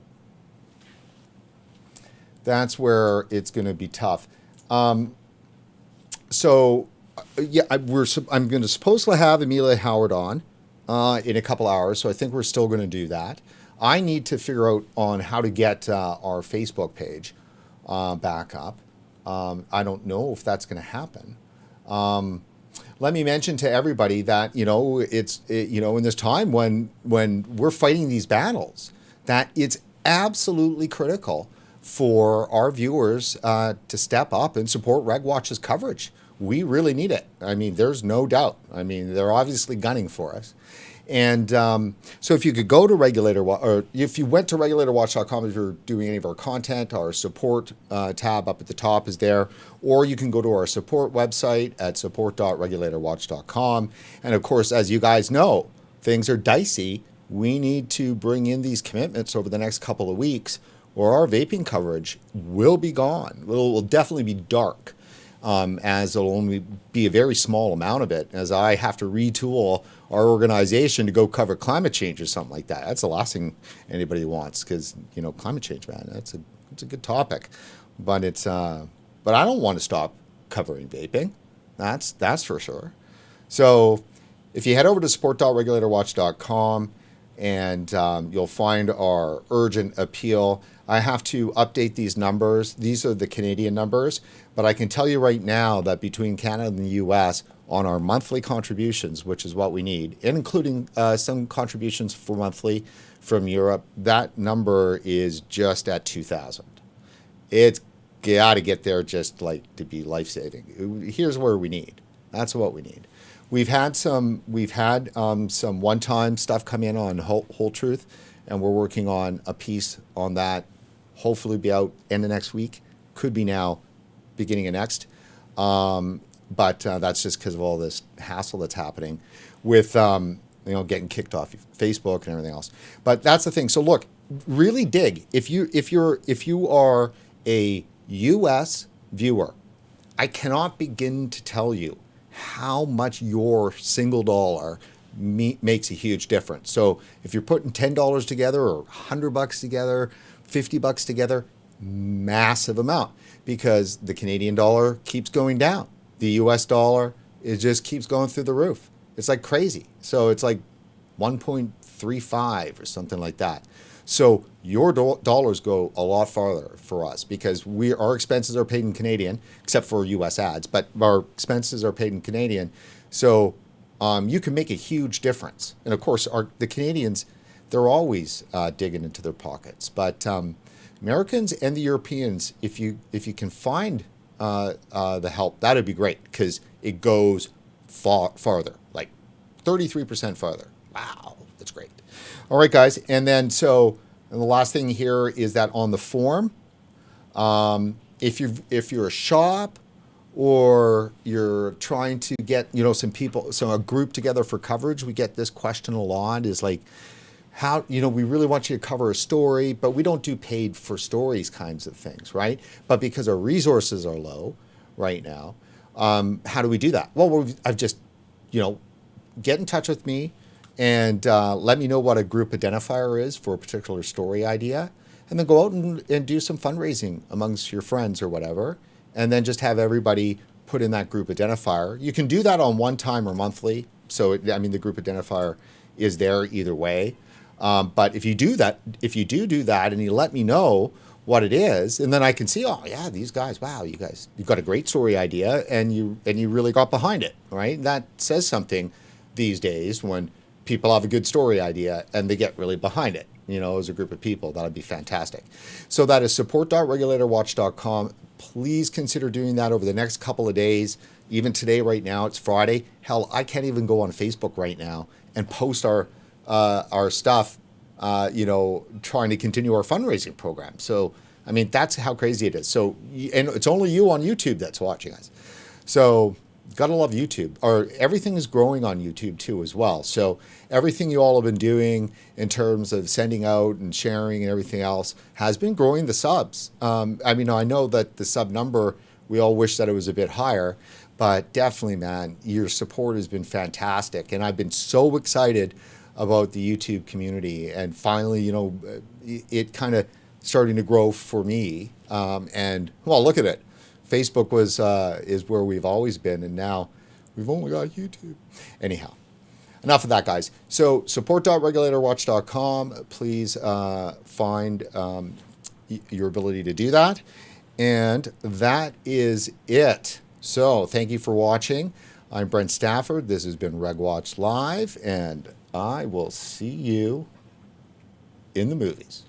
it's going to be tough. So, yeah, I'm going to supposedly have Amelia Howard on in a couple hours. So I think we're still going to do that. I need to figure out on how to get our Facebook page back up. I don't know if that's going to happen. Let me mention to everybody that in this time when we're fighting these battles, that it's absolutely critical for our viewers to step up and support RegWatch's coverage. We really need it. I mean, there's no doubt. I mean, they're obviously gunning for us. And so if you could go to Regulator, or if you went to regulatorwatch.com, if you're doing any of our content, our support tab up at the top is there, or you can go to our support website at support.regulatorwatch.com. And of course, as you guys know, things are dicey. We need to bring in these commitments over the next couple of weeks, or our vaping coverage will be gone. It will definitely be dark, as it'll only be a very small amount of it, as I have to retool our organization to go cover climate change or something like that. That's the last thing anybody wants, because climate change, man, it's a good topic, but but I don't want to stop covering vaping. That's for sure. So if you head over to support.regulatorwatch.com, and you'll find our urgent appeal. I have to update these numbers. These are the Canadian numbers, but I can tell you right now that between Canada and the US, on our monthly contributions, which is what we need, and including some contributions for monthly from Europe, that number is just at 2,000. It's got to get there just like to be life-saving. Here's where we need. That's what we need. We've had some one-time stuff come in on Whole Truth, and we're working on a piece on that. Hopefully be out end of next week. Could be now, beginning of next. But that's just because of all this hassle that's happening with getting kicked off Facebook and everything else. But that's the thing. So look, really dig. If you are a U.S. viewer, I cannot begin to tell you how much your single dollar makes a huge difference. So if you're putting $10 together or $100 together, $50 together, massive amount, because the Canadian dollar keeps going down. The US dollar, it just keeps going through the roof. It's like crazy. So it's like 1.35 or something like that. So your dollars go a lot farther for us, because our expenses are paid in Canadian, except for US ads, but our expenses are paid in Canadian. So you can make a huge difference. And of course, the Canadians, they're always digging into their pockets. But Americans and the Europeans, if you can find the help, that'd be great, because it goes farther, like 33% farther. Wow, that's great. All right, guys. And then and the last thing here is that on the form, if you're a shop, or you're trying to get a group together for coverage, we get this question a lot, is like, how, we really want you to cover a story, but we don't do paid for stories kinds of things, right? But because our resources are low right now, how do we do that? Well, I've just, get in touch with me and let me know what a group identifier is for a particular story idea, and then go out and do some fundraising amongst your friends or whatever, and then just have everybody put in that group identifier. You can do that on one time or monthly. So, the group identifier is there either way. But if you do that, and you let me know what it is, and then I can see, oh yeah, these guys, wow, you've got a great story idea, and you really got behind it, right? That says something these days when people have a good story idea and they get really behind it, as a group of people. That'd be fantastic. So that is support.regulatorwatch.com. Please consider doing that over the next couple of days. Even today, right now, it's Friday. Hell, I can't even go on Facebook right now and post our stuff, trying to continue our fundraising program. So, that's how crazy it is. So, and it's only you on YouTube that's watching us. So, Gotta love YouTube. Or everything is growing on YouTube too as well. So everything you all have been doing in terms of sending out and sharing and everything else has been growing the subs. I mean, I know that the sub number, we all wish that it was a bit higher, but definitely, man, your support has been fantastic. And I've been so excited about the YouTube community, and finally, it kind of starting to grow for me. And well, look at it. Facebook is where we've always been, and now we've only got YouTube. Anyhow, enough of that, guys. So support.regulatorwatch.com. Please find your ability to do that. And that is it. So thank you for watching. I'm Brent Stafford. This has been RegWatch Live, and I will see you in the movies.